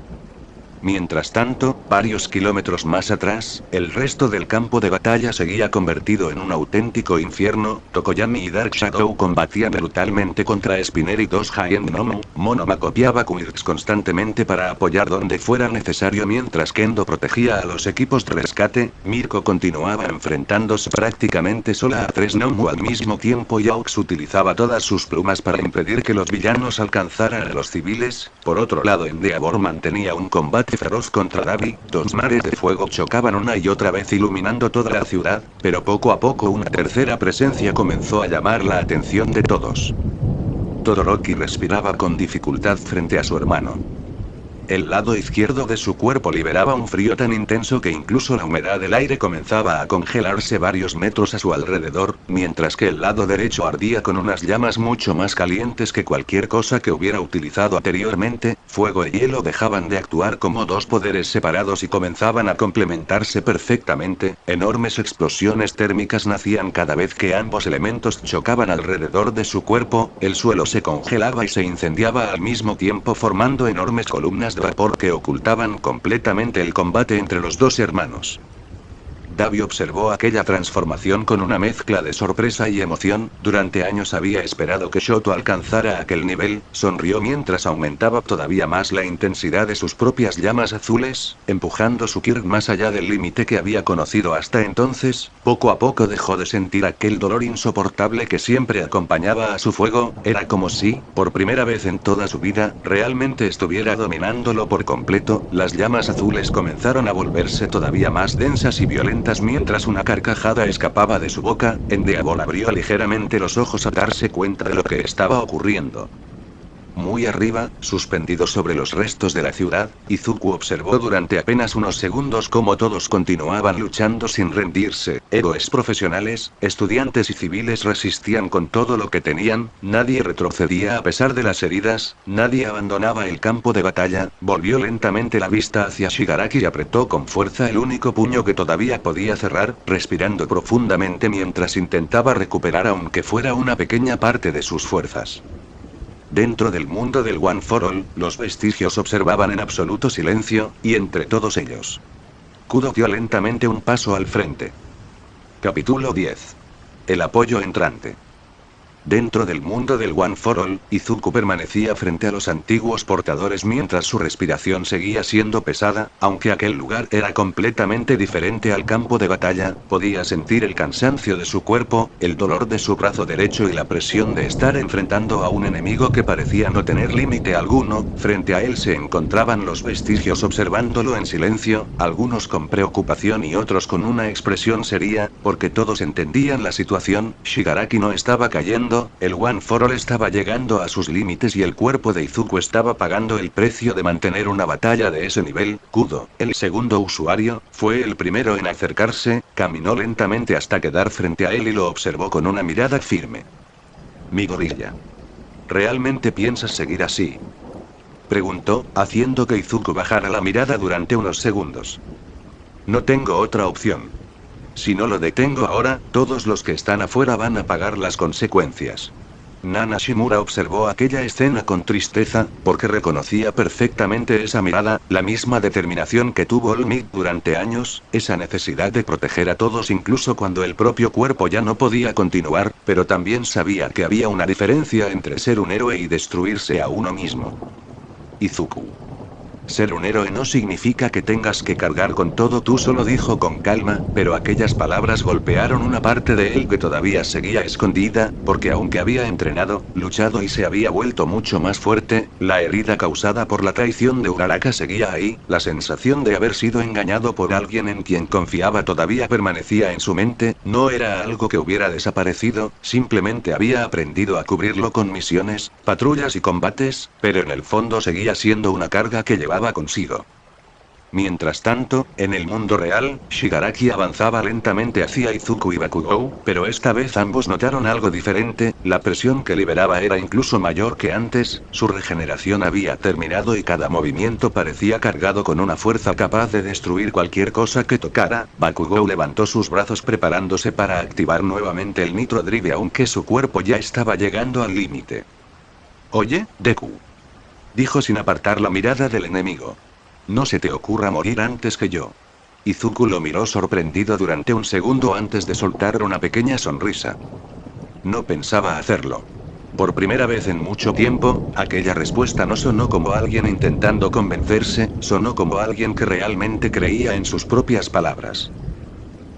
Mientras tanto, varios kilómetros más atrás, el resto del campo de batalla seguía convertido en un auténtico infierno. Tokoyami y Dark Shadow combatían brutalmente contra Spinner y dos Giant Nomu. Monoma copiaba Quirks constantemente para apoyar donde fuera necesario mientras Kendo protegía a los equipos de rescate. Mirko continuaba enfrentándose prácticamente sola a tres Nomu al mismo tiempo y Aux utilizaba todas sus plumas para impedir que los villanos alcanzaran a los civiles. Por otro lado, Endeavor mantenía un combate feroz contra Dabi. Dos mares de fuego chocaban una y otra vez iluminando toda la ciudad, pero poco a poco una tercera presencia comenzó a llamar la atención de todos. Todoroki respiraba con dificultad frente a su hermano. El lado izquierdo de su cuerpo liberaba un frío tan intenso que incluso la humedad del aire comenzaba a congelarse varios metros a su alrededor, mientras que el lado derecho ardía con unas llamas mucho más calientes que cualquier cosa que hubiera utilizado anteriormente. Fuego y hielo dejaban de actuar como dos poderes separados y comenzaban a complementarse perfectamente. Enormes explosiones térmicas nacían cada vez que ambos elementos chocaban alrededor de su cuerpo. El suelo se congelaba y se incendiaba al mismo tiempo, formando enormes columnas de vapor que ocultaban completamente el combate entre los dos hermanos. Dabi observó aquella transformación con una mezcla de sorpresa y emoción. Durante años había esperado que Shoto alcanzara aquel nivel. Sonrió mientras aumentaba todavía más la intensidad de sus propias llamas azules, empujando su Kirk más allá del límite que había conocido hasta entonces. Poco a poco dejó de sentir aquel dolor insoportable que siempre acompañaba a su fuego. Era como si, por primera vez en toda su vida, realmente estuviera dominándolo por completo. Las llamas azules comenzaron a volverse todavía más densas y violentas mientras una carcajada escapaba de su boca. Endeavor abrió ligeramente los ojos a darse cuenta de lo que estaba ocurriendo. Muy arriba, suspendido sobre los restos de la ciudad, Izuku observó durante apenas unos segundos cómo todos continuaban luchando sin rendirse. Héroes profesionales, estudiantes y civiles resistían con todo lo que tenían. Nadie retrocedía a pesar de las heridas, nadie abandonaba el campo de batalla. Volvió lentamente la vista hacia Shigaraki y apretó con fuerza el único puño que todavía podía cerrar, respirando profundamente mientras intentaba recuperar aunque fuera una pequeña parte de sus fuerzas. Dentro del mundo del One for All, los vestigios observaban en absoluto silencio, y entre todos ellos, Kudo dio lentamente un paso al frente. Capítulo 10. El apoyo entrante. Dentro del mundo del One for All, Izuku permanecía frente a los antiguos portadores mientras su respiración seguía siendo pesada. Aunque aquel lugar era completamente diferente al campo de batalla, podía sentir el cansancio de su cuerpo, el dolor de su brazo derecho y la presión de estar enfrentando a un enemigo que parecía no tener límite alguno. Frente a él se encontraban los vestigios observándolo en silencio, algunos con preocupación y otros con una expresión seria, porque todos entendían la situación. Shigaraki no estaba cayendo. El One for All estaba llegando a sus límites y el cuerpo de Izuku estaba pagando el precio de mantener una batalla de ese nivel. Kudo, el segundo usuario, fue el primero en acercarse, caminó lentamente hasta quedar frente a él y lo observó con una mirada firme. Mi gorilla. ¿Realmente piensas seguir así?, preguntó, haciendo que Izuku bajara la mirada durante unos segundos. No tengo otra opción. Si no lo detengo ahora, todos los que están afuera van a pagar las consecuencias. Nana Shimura observó aquella escena con tristeza, porque reconocía perfectamente esa mirada, la misma determinación que tuvo All Might durante años, esa necesidad de proteger a todos incluso cuando el propio cuerpo ya no podía continuar, pero también sabía que había una diferencia entre ser un héroe y destruirse a uno mismo. Izuku. Ser un héroe no significa que tengas que cargar con todo tú solo, dijo con calma, pero aquellas palabras golpearon una parte de él que todavía seguía escondida, porque aunque había entrenado, luchado y se había vuelto mucho más fuerte, la herida causada por la traición de Uraraka seguía ahí. La sensación de haber sido engañado por alguien en quien confiaba todavía permanecía en su mente. No era algo que hubiera desaparecido, simplemente había aprendido a cubrirlo con misiones, patrullas y combates, pero en el fondo seguía siendo una carga que llevaba consigo. Mientras tanto, en el mundo real, Shigaraki avanzaba lentamente hacia Izuku y Bakugou, pero esta vez ambos notaron algo diferente, la presión que liberaba era incluso mayor que antes, su regeneración había terminado y cada movimiento parecía cargado con una fuerza capaz de destruir cualquier cosa que tocara. Bakugou levantó sus brazos preparándose para activar nuevamente el Nitro Drive aunque su cuerpo ya estaba llegando al límite. Oye, Deku, dijo sin apartar la mirada del enemigo. No se te ocurra morir antes que yo. Izuku lo miró sorprendido durante un segundo antes de soltar una pequeña sonrisa. No pensaba hacerlo. Por primera vez en mucho tiempo, aquella respuesta no sonó como alguien intentando convencerse, sonó como alguien que realmente creía en sus propias palabras.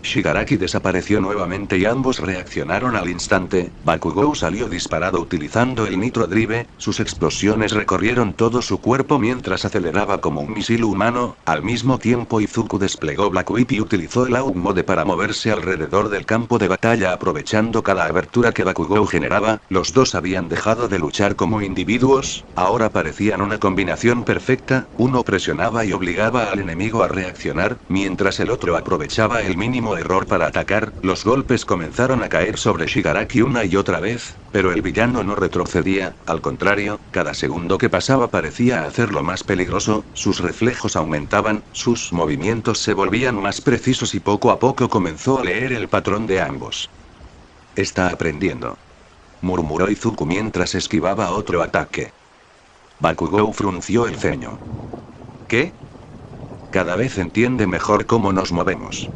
Shigaraki desapareció nuevamente y ambos reaccionaron al instante. Bakugou salió disparado utilizando el Nitro Drive, sus explosiones recorrieron todo su cuerpo mientras aceleraba como un misil humano. Al mismo tiempo Izuku desplegó Black Whip y utilizó el Out Mode para moverse alrededor del campo de batalla aprovechando cada abertura que Bakugou generaba. Los dos habían dejado de luchar como individuos, ahora parecían una combinación perfecta, uno presionaba y obligaba al enemigo a reaccionar, mientras el otro aprovechaba el mínimo error para atacar. Los golpes comenzaron a caer sobre Shigaraki una y otra vez, pero el villano no retrocedía, al contrario, cada segundo que pasaba parecía hacerlo más peligroso, sus reflejos aumentaban, sus movimientos se volvían más precisos y poco a poco comenzó a leer el patrón de ambos. Está aprendiendo, murmuró Izuku mientras esquivaba otro ataque. Bakugou frunció el ceño. ¿Qué? Cada vez entiende mejor cómo nos movemos.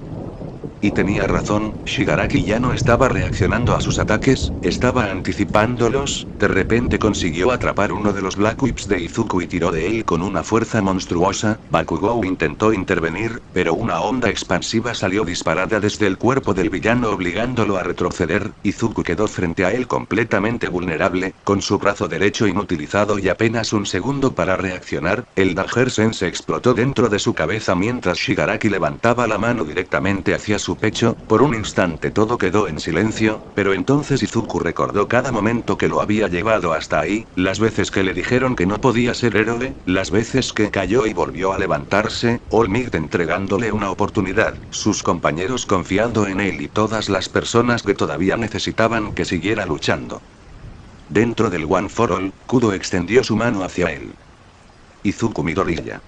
Y tenía razón, Shigaraki ya no estaba reaccionando a sus ataques, estaba anticipándolos. De repente consiguió atrapar uno de los Black Whips de Izuku y tiró de él con una fuerza monstruosa. Bakugou intentó intervenir, pero una onda expansiva salió disparada desde el cuerpo del villano obligándolo a retroceder. Izuku quedó frente a él completamente vulnerable, con su brazo derecho inutilizado y apenas un segundo para reaccionar. El Dagger Sense explotó dentro de su cabeza mientras Shigaraki levantaba la mano directamente hacia su pecho. Por un instante todo quedó en silencio, pero entonces Izuku recordó cada momento que lo había llevado hasta ahí, las veces que le dijeron que no podía ser héroe, las veces que cayó y volvió a levantarse, All Might entregándole una oportunidad, sus compañeros confiando en él y todas las personas que todavía necesitaban que siguiera luchando. Dentro del One for All, Kudo extendió su mano hacia él. Izuku Midoriya.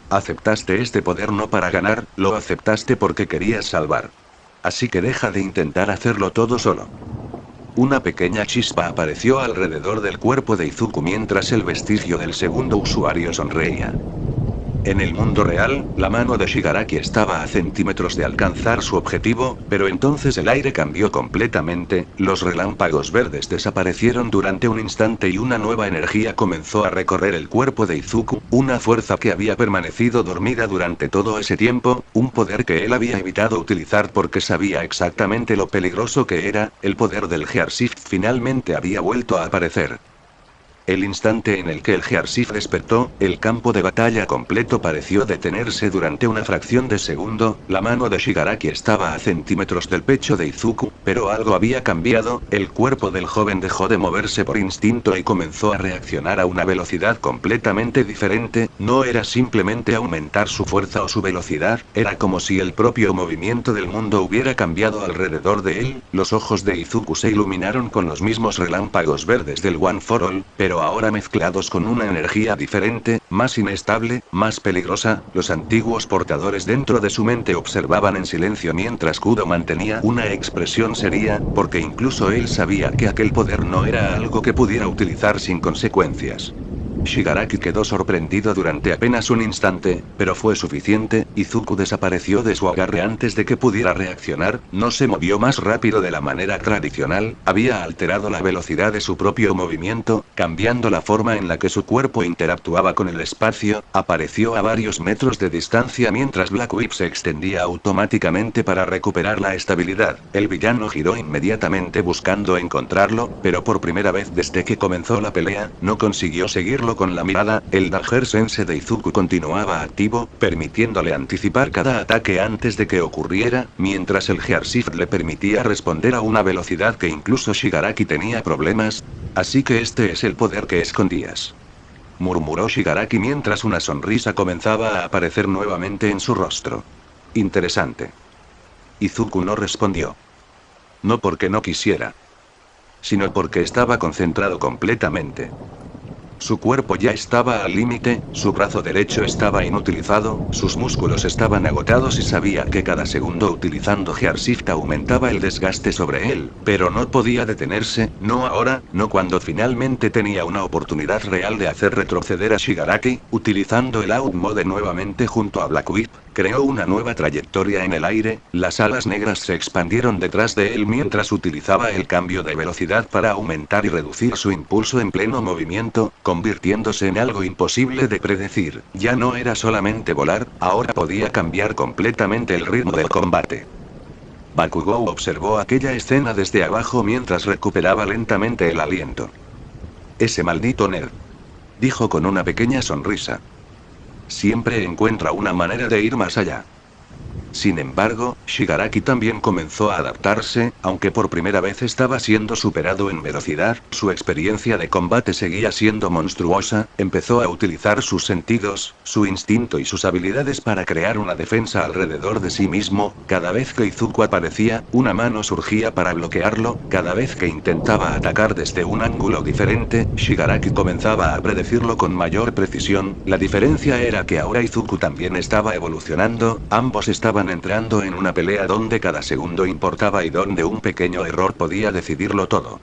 Aceptaste este poder no para ganar, lo aceptaste porque querías salvar. Así que deja de intentar hacerlo todo solo. Una pequeña chispa apareció alrededor del cuerpo de Izuku mientras el vestigio del segundo usuario sonreía. En el mundo real, la mano de Shigaraki estaba a centímetros de alcanzar su objetivo, pero entonces el aire cambió completamente, los relámpagos verdes desaparecieron durante un instante y una nueva energía comenzó a recorrer el cuerpo de Izuku, una fuerza que había permanecido dormida durante todo ese tiempo, un poder que él había evitado utilizar porque sabía exactamente lo peligroso que era. El poder del Gearshift finalmente había vuelto a aparecer. El instante en el que el Gearshift despertó, el campo de batalla completo pareció detenerse durante una fracción de segundo. La mano de Shigaraki estaba a centímetros del pecho de Izuku, pero algo había cambiado. El cuerpo del joven dejó de moverse por instinto y comenzó a reaccionar a una velocidad completamente diferente. No era simplemente aumentar su fuerza o su velocidad, era como si el propio movimiento del mundo hubiera cambiado alrededor de él. Los ojos de Izuku se iluminaron con los mismos relámpagos verdes del One for All, pero ahora mezclados con una energía diferente, más inestable, más peligrosa. Los antiguos portadores dentro de su mente observaban en silencio mientras Kudo mantenía una expresión seria, porque incluso él sabía que aquel poder no era algo que pudiera utilizar sin consecuencias. Shigaraki quedó sorprendido durante apenas un instante, pero fue suficiente. Izuku desapareció de su agarre antes de que pudiera reaccionar, no se movió más rápido de la manera tradicional, había alterado la velocidad de su propio movimiento, cambiando la forma en la que su cuerpo interactuaba con el espacio, apareció a varios metros de distancia mientras Black Whip se extendía automáticamente para recuperar la estabilidad. El villano giró inmediatamente buscando encontrarlo, pero por primera vez desde que comenzó la pelea, no consiguió seguirlo con la mirada. El Dagger Sense de Izuku continuaba activo, permitiéndole anticipar cada ataque antes de que ocurriera, mientras el Gearshift le permitía responder a una velocidad que incluso Shigaraki tenía problemas. Así que este es el poder que escondías. murmuró Shigaraki mientras una sonrisa comenzaba a aparecer nuevamente en su rostro. Interesante. Izuku no respondió. No porque no quisiera, sino porque estaba concentrado completamente. Su cuerpo ya estaba al límite, su brazo derecho estaba inutilizado, sus músculos estaban agotados y sabía que cada segundo utilizando Gearshift aumentaba el desgaste sobre él, pero no podía detenerse, no ahora, no cuando finalmente tenía una oportunidad real de hacer retroceder a Shigaraki, utilizando el Out Mode nuevamente junto a Black Whip. Creó una nueva trayectoria en el aire, las alas negras se expandieron detrás de él mientras utilizaba el cambio de velocidad para aumentar y reducir su impulso en pleno movimiento, convirtiéndose en algo imposible de predecir. Ya no era solamente volar, ahora podía cambiar completamente el ritmo del combate. Bakugou observó aquella escena desde abajo mientras recuperaba lentamente el aliento. Ese maldito nerd, dijo con una pequeña sonrisa. Siempre encuentra una manera de ir más allá. Sin embargo, Shigaraki también comenzó a adaptarse, aunque por primera vez estaba siendo superado en velocidad, su experiencia de combate seguía siendo monstruosa, empezó a utilizar sus sentidos, su instinto y sus habilidades para crear una defensa alrededor de sí mismo, cada vez que Izuku aparecía, una mano surgía para bloquearlo, cada vez que intentaba atacar desde un ángulo diferente, Shigaraki comenzaba a predecirlo con mayor precisión, la diferencia era que ahora Izuku también estaba evolucionando, ambos estaban entrando en una pelea donde cada segundo importaba y donde un pequeño error podía decidirlo todo.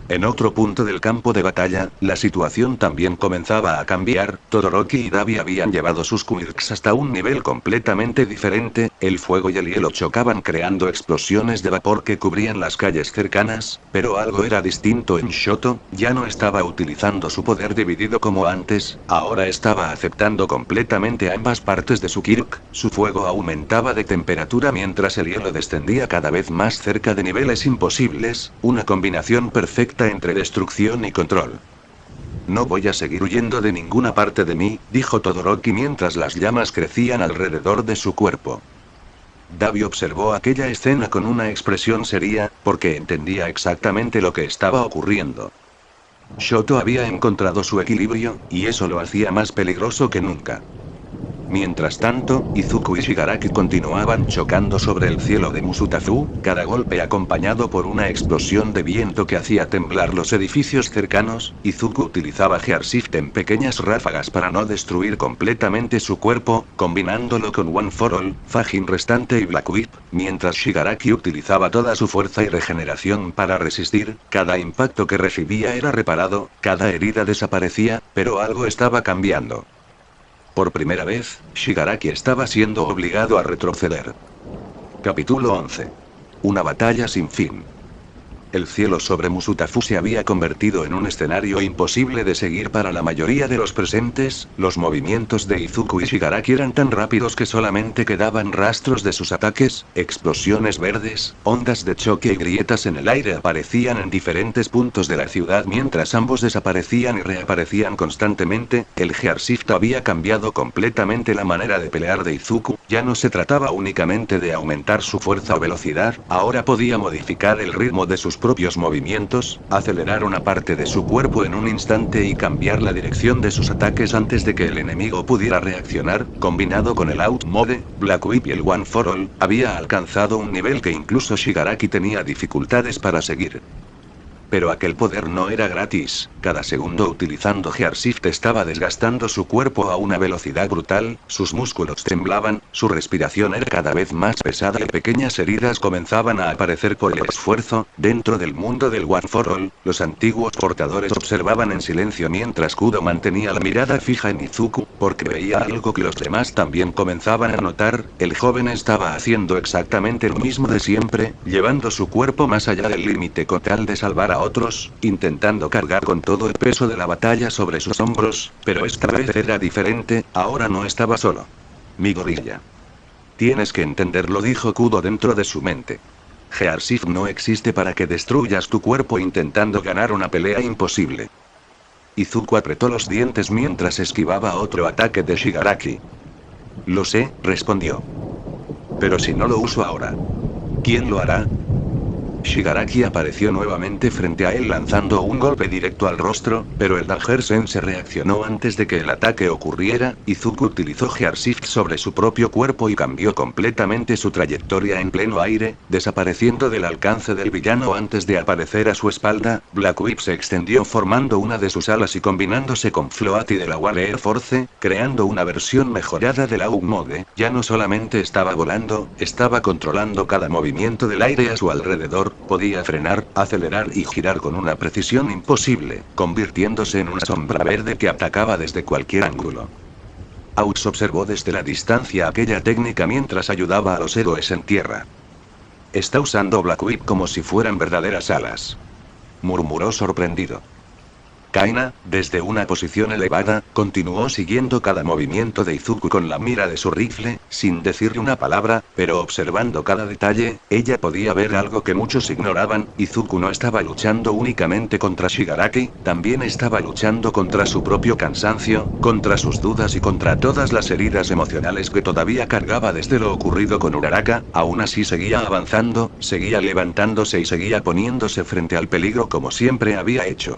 En otro punto del campo de batalla, la situación también comenzaba a cambiar, Todoroki y Dabi habían llevado sus quirks hasta un nivel completamente diferente, el fuego y el hielo chocaban creando explosiones de vapor que cubrían las calles cercanas, pero algo era distinto en Shoto, ya no estaba utilizando su poder dividido como antes, ahora estaba aceptando completamente ambas partes de su quirk, su fuego aumentaba de temperatura mientras el hielo descendía cada vez más cerca de niveles imposibles, una combinación perfecta entre destrucción y control. No voy a seguir huyendo de ninguna parte de mí, dijo Todoroki mientras las llamas crecían alrededor de su cuerpo. Dabi observó aquella escena con una expresión seria, porque entendía exactamente lo que estaba ocurriendo. Shoto había encontrado su equilibrio, y eso lo hacía más peligroso que nunca. Mientras tanto, Izuku y Shigaraki continuaban chocando sobre el cielo de Musutafu, cada golpe acompañado por una explosión de viento que hacía temblar los edificios cercanos. Izuku utilizaba Gearshift en pequeñas ráfagas para no destruir completamente su cuerpo, combinándolo con One for All, Fajin restante y Black Whip, mientras Shigaraki utilizaba toda su fuerza y regeneración para resistir. Cada impacto que recibía era reparado, cada herida desaparecía, pero algo estaba cambiando. Por primera vez, Shigaraki estaba siendo obligado a retroceder. Capítulo 11. Una batalla sin fin. El cielo sobre Musutafu se había convertido en un escenario imposible de seguir para la mayoría de los presentes, los movimientos de Izuku y Shigaraki eran tan rápidos que solamente quedaban rastros de sus ataques, explosiones verdes, ondas de choque y grietas en el aire aparecían en diferentes puntos de la ciudad mientras ambos desaparecían y reaparecían constantemente. El Gearshift había cambiado completamente la manera de pelear de Izuku, ya no se trataba únicamente de aumentar su fuerza o velocidad, ahora podía modificar el ritmo de sus propios movimientos, acelerar una parte de su cuerpo en un instante y cambiar la dirección de sus ataques antes de que el enemigo pudiera reaccionar, combinado con el Out Mode, Black Whip y el One for All, había alcanzado un nivel que incluso Shigaraki tenía dificultades para seguir. Pero aquel poder no era gratis, cada segundo utilizando Gearshift estaba desgastando su cuerpo a una velocidad brutal, sus músculos temblaban, su respiración era cada vez más pesada y pequeñas heridas comenzaban a aparecer por el esfuerzo. Dentro del mundo del One for All, los antiguos portadores observaban en silencio mientras Kudo mantenía la mirada fija en Izuku, porque veía algo que los demás también comenzaban a notar, el joven estaba haciendo exactamente lo mismo de siempre, llevando su cuerpo más allá del límite con tal de salvar a otros, intentando cargar con todo el peso de la batalla sobre sus hombros, pero esta vez era diferente, ahora no estaba solo. Mi gorilla. Tienes que entenderlo, dijo Kudo dentro de su mente. Gearshift no existe para que destruyas tu cuerpo intentando ganar una pelea imposible. Izuku apretó los dientes mientras esquivaba otro ataque de Shigaraki. Lo sé, respondió. Pero si no lo uso ahora, ¿quién lo hará? Shigaraki apareció nuevamente frente a él lanzando un golpe directo al rostro, pero el Danger-sense reaccionó antes de que el ataque ocurriera. Izuku utilizó Gear Shift sobre su propio cuerpo y cambió completamente su trayectoria en pleno aire, desapareciendo del alcance del villano antes de aparecer a su espalda. Black Whip se extendió formando una de sus alas y combinándose con Floaty de la War Air Force, creando una versión mejorada del AUG Mode. Ya no solamente estaba volando, estaba controlando cada movimiento del aire a su alrededor. Podía frenar, acelerar y girar con una precisión imposible, convirtiéndose en una sombra verde que atacaba desde cualquier ángulo. Aux observó desde la distancia aquella técnica mientras ayudaba a los héroes en tierra. Está usando Black Whip como si fueran verdaderas alas, murmuró sorprendido. Kaina, desde una posición elevada, continuó siguiendo cada movimiento de Izuku con la mira de su rifle, sin decirle una palabra, pero observando cada detalle. Ella podía ver algo que muchos ignoraban: Izuku no estaba luchando únicamente contra Shigaraki, también estaba luchando contra su propio cansancio, contra sus dudas y contra todas las heridas emocionales que todavía cargaba desde lo ocurrido con Uraraka. Aún así seguía avanzando, seguía levantándose y seguía poniéndose frente al peligro como siempre había hecho.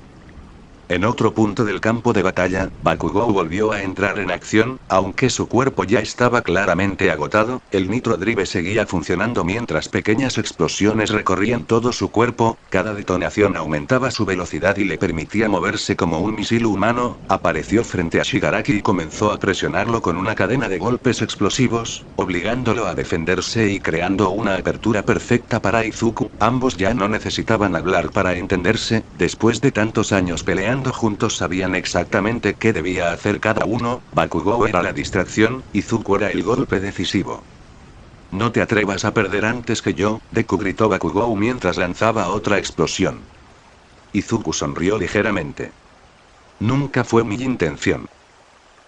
En otro punto del campo de batalla, Bakugou volvió a entrar en acción. Aunque su cuerpo ya estaba claramente agotado, el Nitro Drive seguía funcionando mientras pequeñas explosiones recorrían todo su cuerpo. Cada detonación aumentaba su velocidad y le permitía moverse como un misil humano. Apareció frente a Shigaraki y comenzó a presionarlo con una cadena de golpes explosivos, obligándolo a defenderse y creando una apertura perfecta para Izuku. Ambos ya no necesitaban hablar para entenderse. Después de tantos años peleando juntos sabían exactamente qué debía hacer cada uno. Bakugou era la distracción, Izuku era el golpe decisivo. No te atrevas a perder antes que yo, Deku, gritó Bakugou mientras lanzaba otra explosión. Izuku sonrió ligeramente. Nunca fue mi intención.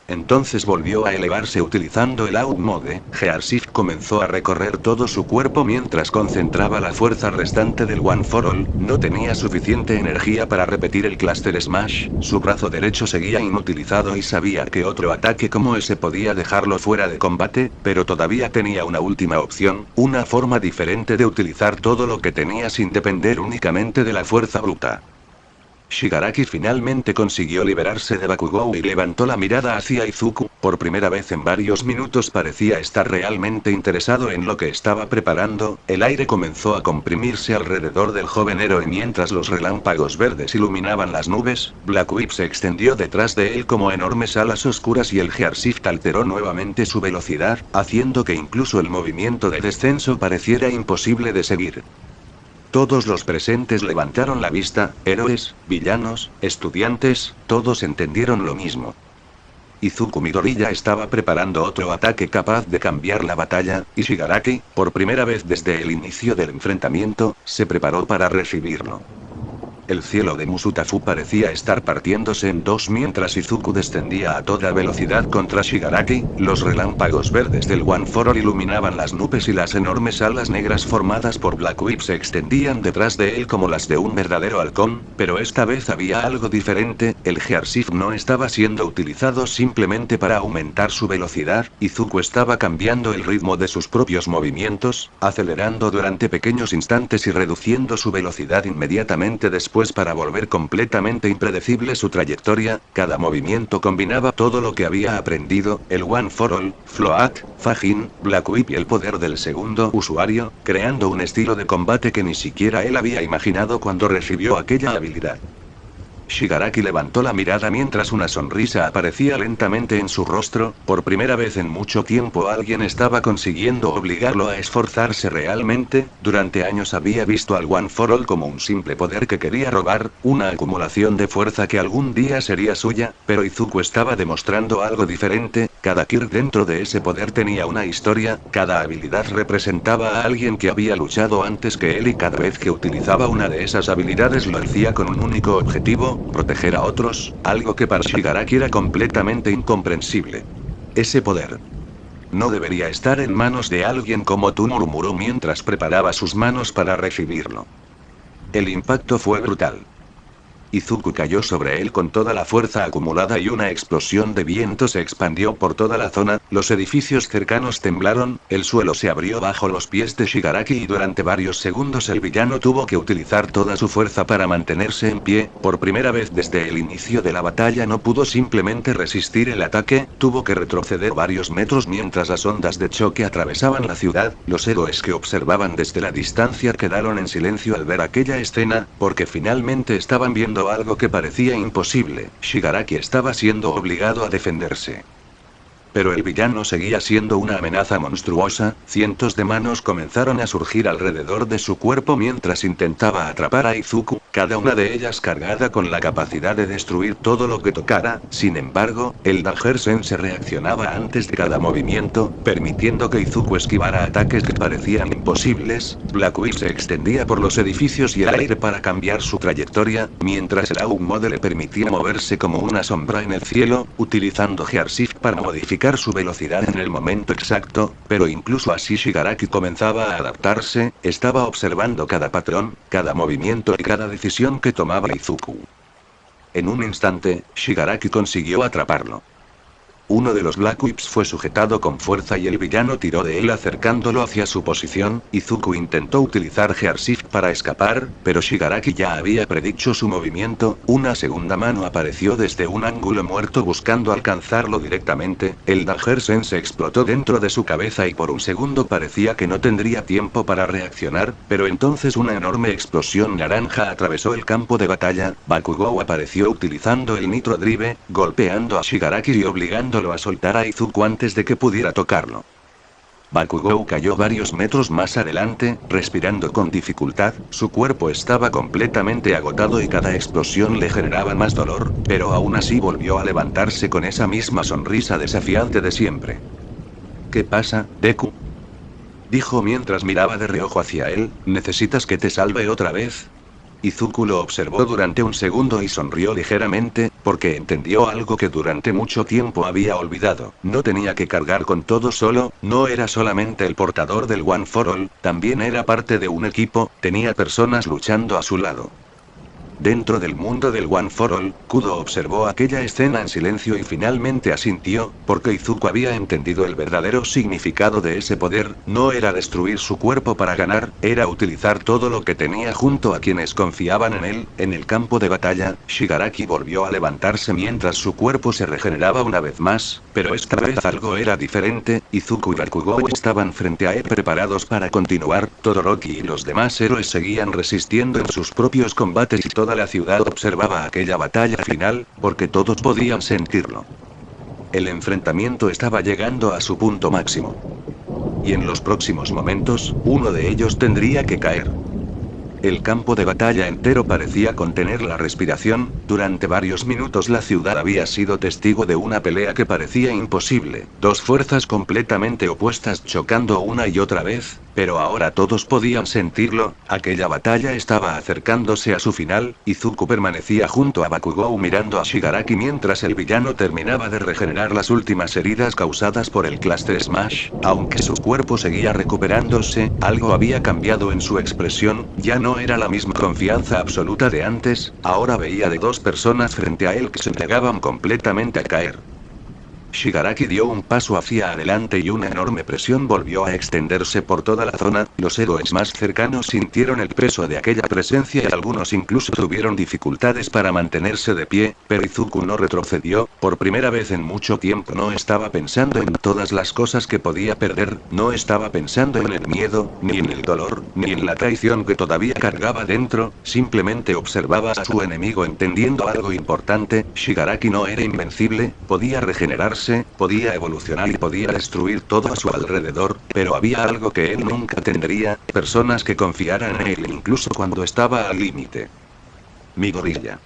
Entonces volvió a elevarse utilizando el AUG Mode. Gear Shift comenzó a recorrer todo su cuerpo mientras concentraba la fuerza restante del One for All. No tenía suficiente energía para repetir el Cluster Smash. Su brazo derecho seguía inutilizado y sabía que otro ataque como ese podía dejarlo fuera de combate, pero todavía tenía una última opción, una forma diferente de utilizar todo lo que tenía sin depender únicamente de la fuerza bruta. Shigaraki finalmente consiguió liberarse de Bakugou y levantó la mirada hacia Izuku. Por primera vez en varios minutos parecía estar realmente interesado en lo que estaba preparando. El aire comenzó a comprimirse alrededor del joven héroe mientras los relámpagos verdes iluminaban las nubes. Black Whip se extendió detrás de él como enormes alas oscuras y el Gear Shift alteró nuevamente su velocidad, haciendo que incluso el movimiento de descenso pareciera imposible de seguir. Todos los presentes levantaron la vista: héroes, villanos, estudiantes, todos entendieron lo mismo. Izuku Midori ya estaba preparando otro ataque capaz de cambiar la batalla, y Shigaraki, por primera vez desde el inicio del enfrentamiento, se preparó para recibirlo. El cielo de Musutafu parecía estar partiéndose en dos mientras Izuku descendía a toda velocidad contra Shigaraki. Los relámpagos verdes del One for All iluminaban las nubes y las enormes alas negras formadas por Black Whip se extendían detrás de él como las de un verdadero halcón, pero esta vez había algo diferente. El Gear Shift no estaba siendo utilizado simplemente para aumentar su velocidad. Izuku estaba cambiando el ritmo de sus propios movimientos, acelerando durante pequeños instantes y reduciendo su velocidad inmediatamente después para volver completamente impredecible su trayectoria. Cada movimiento combinaba todo lo que había aprendido: el One for All, Float, Fajin, Black Whip y el poder del segundo usuario, creando un estilo de combate que ni siquiera él había imaginado cuando recibió aquella habilidad. Shigaraki levantó la mirada mientras una sonrisa aparecía lentamente en su rostro. Por primera vez en mucho tiempo alguien estaba consiguiendo obligarlo a esforzarse realmente. Durante años había visto al One for All como un simple poder que quería robar, una acumulación de fuerza que algún día sería suya, pero Izuku estaba demostrando algo diferente. Cada Kir dentro de ese poder tenía una historia, cada habilidad representaba a alguien que había luchado antes que él y cada vez que utilizaba una de esas habilidades lo hacía con un único objetivo: proteger a otros, algo que para Shigaraki era completamente incomprensible. Ese poder no debería estar en manos de alguien como tú, murmuró mientras preparaba sus manos para recibirlo. El impacto fue brutal. Izuku cayó sobre él con toda la fuerza acumulada y una explosión de viento se expandió por toda la zona, los edificios cercanos temblaron, el suelo se abrió bajo los pies de Shigaraki y durante varios segundos el villano tuvo que utilizar toda su fuerza para mantenerse en pie, por primera vez desde el inicio de la batalla no pudo simplemente resistir el ataque, tuvo que retroceder varios metros mientras las ondas de choque atravesaban la ciudad, los héroes que observaban desde la distancia quedaron en silencio al ver aquella escena, porque finalmente estaban viendo algo que parecía imposible, Shigaraki estaba siendo obligado a defenderse. Pero el villano seguía siendo una amenaza monstruosa, cientos de manos comenzaron a surgir alrededor de su cuerpo mientras intentaba atrapar a Izuku, cada una de ellas cargada con la capacidad de destruir todo lo que tocara, sin embargo, el Danger-Sense reaccionaba antes de cada movimiento, permitiendo que Izuku esquivara ataques que parecían imposibles, Black Wind se extendía por los edificios y el aire para cambiar su trayectoria, mientras el Augmode le permitía moverse como una sombra en el cielo, utilizando Gearshift para modificar su velocidad en el momento exacto, pero incluso así Shigaraki comenzaba a adaptarse, estaba observando cada patrón, cada movimiento y cada decisión que tomaba Izuku. En un instante, Shigaraki consiguió atraparlo. Uno de los Black Whips fue sujetado con fuerza y el villano tiró de él acercándolo hacia su posición, Izuku intentó utilizar Gearshift para escapar, pero Shigaraki ya había predicho su movimiento, una segunda mano apareció desde un ángulo muerto buscando alcanzarlo directamente, el Danger-Sense explotó dentro de su cabeza y por un segundo parecía que no tendría tiempo para reaccionar, pero entonces una enorme explosión naranja atravesó el campo de batalla, Bakugou apareció utilizando el Nitro Drive, golpeando a Shigaraki y obligando a soltar a Izuku antes de que pudiera tocarlo. Bakugou cayó varios metros más adelante, respirando con dificultad, su cuerpo estaba completamente agotado y cada explosión le generaba más dolor, pero aún así volvió a levantarse con esa misma sonrisa desafiante de siempre. ¿Qué pasa, Deku?, dijo mientras miraba de reojo hacia él, ¿necesitas que te salve otra vez? Izuku lo observó durante un segundo y sonrió ligeramente, porque entendió algo que durante mucho tiempo había olvidado. No tenía que cargar con todo solo, no era solamente el portador del One for All, también era parte de un equipo, tenía personas luchando a su lado. Dentro del mundo del One for All, Kudo observó aquella escena en silencio y finalmente asintió, porque Izuku había entendido el verdadero significado de ese poder, no era destruir su cuerpo para ganar, era utilizar todo lo que tenía junto a quienes confiaban en él. En el campo de batalla, Shigaraki volvió a levantarse mientras su cuerpo se regeneraba una vez más, pero esta vez algo era diferente, Izuku y Bakugou estaban frente a él preparados para continuar, Todoroki y los demás héroes seguían resistiendo en sus propios combates y toda la ciudad observaba aquella batalla final, porque todos podían sentirlo. El enfrentamiento estaba llegando a su punto máximo. Y en los próximos momentos, uno de ellos tendría que caer. El campo de batalla entero parecía contener la respiración, durante varios minutos la ciudad había sido testigo de una pelea que parecía imposible, dos fuerzas completamente opuestas chocando una y otra vez, pero ahora todos podían sentirlo, aquella batalla estaba acercándose a su final, Izuku permanecía junto a Bakugou mirando a Shigaraki mientras el villano terminaba de regenerar las últimas heridas causadas por el Cluster Smash, aunque su cuerpo seguía recuperándose, algo había cambiado en su expresión, ya no era la misma confianza absoluta de antes, ahora veía de dos personas frente a él que se negaban completamente a caer. Shigaraki dio un paso hacia adelante y una enorme presión volvió a extenderse por toda la zona, los héroes más cercanos sintieron el peso de aquella presencia y algunos incluso tuvieron dificultades para mantenerse de pie, pero Izuku no retrocedió, por primera vez en mucho tiempo no estaba pensando en todas las cosas que podía perder, no estaba pensando en el miedo, ni en el dolor, ni en la traición que todavía cargaba dentro, simplemente observaba a su enemigo entendiendo algo importante, Shigaraki no era invencible, podía regenerarse, podía evolucionar y podía destruir todo a su alrededor, pero había algo que él nunca tendría, personas que confiaran en él incluso cuando estaba al límite. Mi gorilla,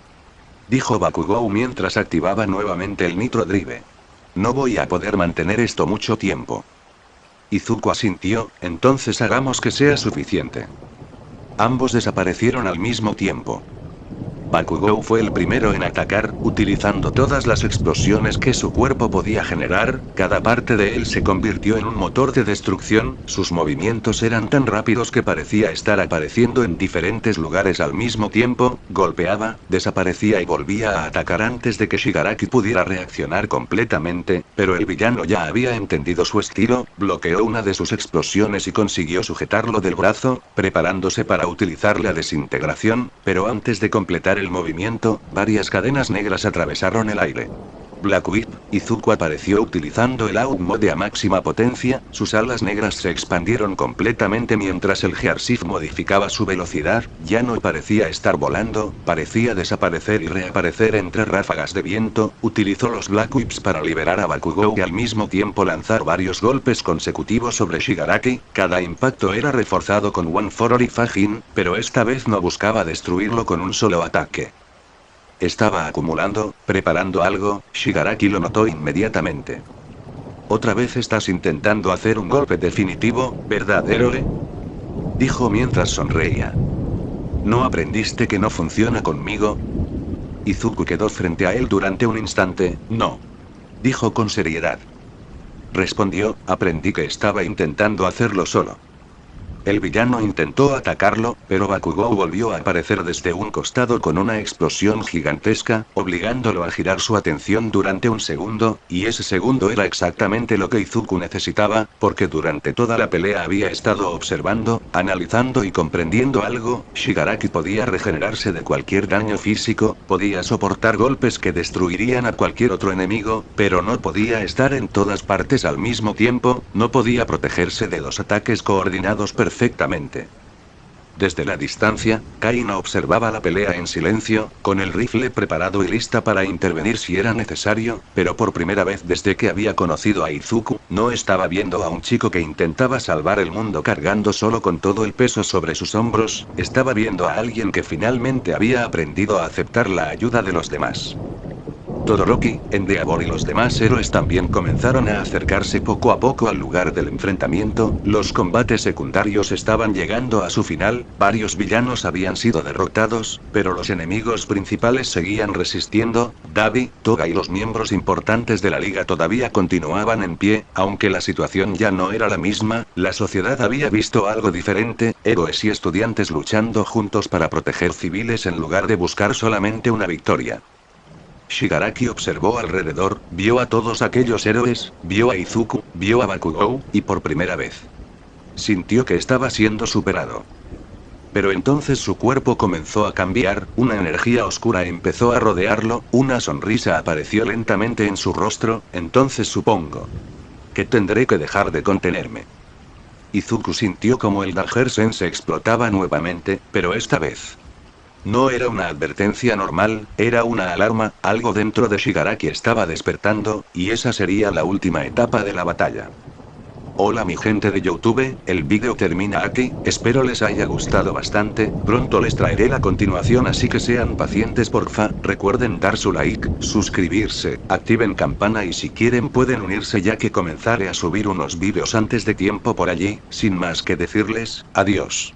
dijo Bakugou mientras activaba nuevamente el Nitro Drive. No voy a poder mantener esto mucho tiempo. Izuku asintió, entonces hagamos que sea suficiente. Ambos desaparecieron al mismo tiempo. Bakugou fue el primero en atacar, utilizando todas las explosiones que su cuerpo podía generar, cada parte de él se convirtió en un motor de destrucción, sus movimientos eran tan rápidos que parecía estar apareciendo en diferentes lugares al mismo tiempo, golpeaba, desaparecía y volvía a atacar antes de que Shigaraki pudiera reaccionar completamente, pero el villano ya había entendido su estilo, bloqueó una de sus explosiones y consiguió sujetarlo del brazo, preparándose para utilizar la desintegración, pero antes de completar el movimiento, varias cadenas negras atravesaron el aire. Black Whip, Izuku apareció utilizando el Out Mode a máxima potencia, sus alas negras se expandieron completamente mientras el Gearshift modificaba su velocidad, ya no parecía estar volando, parecía desaparecer y reaparecer entre ráfagas de viento, utilizó los Black Whips para liberar a Bakugou y al mismo tiempo lanzar varios golpes consecutivos sobre Shigaraki, cada impacto era reforzado con One for All y Fajin, pero esta vez no buscaba destruirlo con un solo ataque. Estaba acumulando, preparando algo, Shigaraki lo notó inmediatamente. «Otra vez estás intentando hacer un golpe definitivo, ¿verdad, héroe?», dijo mientras sonreía. «¿No aprendiste que no funciona conmigo?». Izuku quedó frente a él durante un instante. «No», dijo con seriedad. Respondió, «Aprendí que estaba intentando hacerlo solo». El villano intentó atacarlo, pero Bakugou volvió a aparecer desde un costado con una explosión gigantesca, obligándolo a girar su atención durante un segundo, y ese segundo era exactamente lo que Izuku necesitaba, porque durante toda la pelea había estado observando, analizando y comprendiendo algo. Shigaraki podía regenerarse de cualquier daño físico, podía soportar golpes que destruirían a cualquier otro enemigo, pero no podía estar en todas partes al mismo tiempo, no podía protegerse de los ataques coordinados perfectamente. Desde la distancia, Kaina observaba la pelea en silencio, con el rifle preparado y lista para intervenir si era necesario, pero por primera vez desde que había conocido a Izuku, no estaba viendo a un chico que intentaba salvar el mundo cargando solo con todo el peso sobre sus hombros, estaba viendo a alguien que finalmente había aprendido a aceptar la ayuda de los demás. Todoroki, Endeavor y los demás héroes también comenzaron a acercarse poco a poco al lugar del enfrentamiento, los combates secundarios estaban llegando a su final, varios villanos habían sido derrotados, pero los enemigos principales seguían resistiendo. Dabi, Toga y los miembros importantes de la liga todavía continuaban en pie, aunque la situación ya no era la misma, la sociedad había visto algo diferente, héroes y estudiantes luchando juntos para proteger civiles en lugar de buscar solamente una victoria. Shigaraki observó alrededor, vio a todos aquellos héroes, vio a Izuku, vio a Bakugou, y por primera vez sintió que estaba siendo superado. Pero entonces su cuerpo comenzó a cambiar, una energía oscura empezó a rodearlo, una sonrisa apareció lentamente en su rostro. Entonces supongo que tendré que dejar de contenerme. Izuku sintió como el Danger se explotaba nuevamente, pero esta vez no era una advertencia normal, era una alarma, algo dentro de Shigaraki estaba despertando, y esa sería la última etapa de la batalla. Hola mi gente de YouTube, el vídeo termina aquí, espero les haya gustado bastante, pronto les traeré la continuación así que sean pacientes porfa, recuerden dar su like, suscribirse, activen campana y si quieren pueden unirse ya que comenzaré a subir unos vídeos antes de tiempo por allí, sin más que decirles, adiós.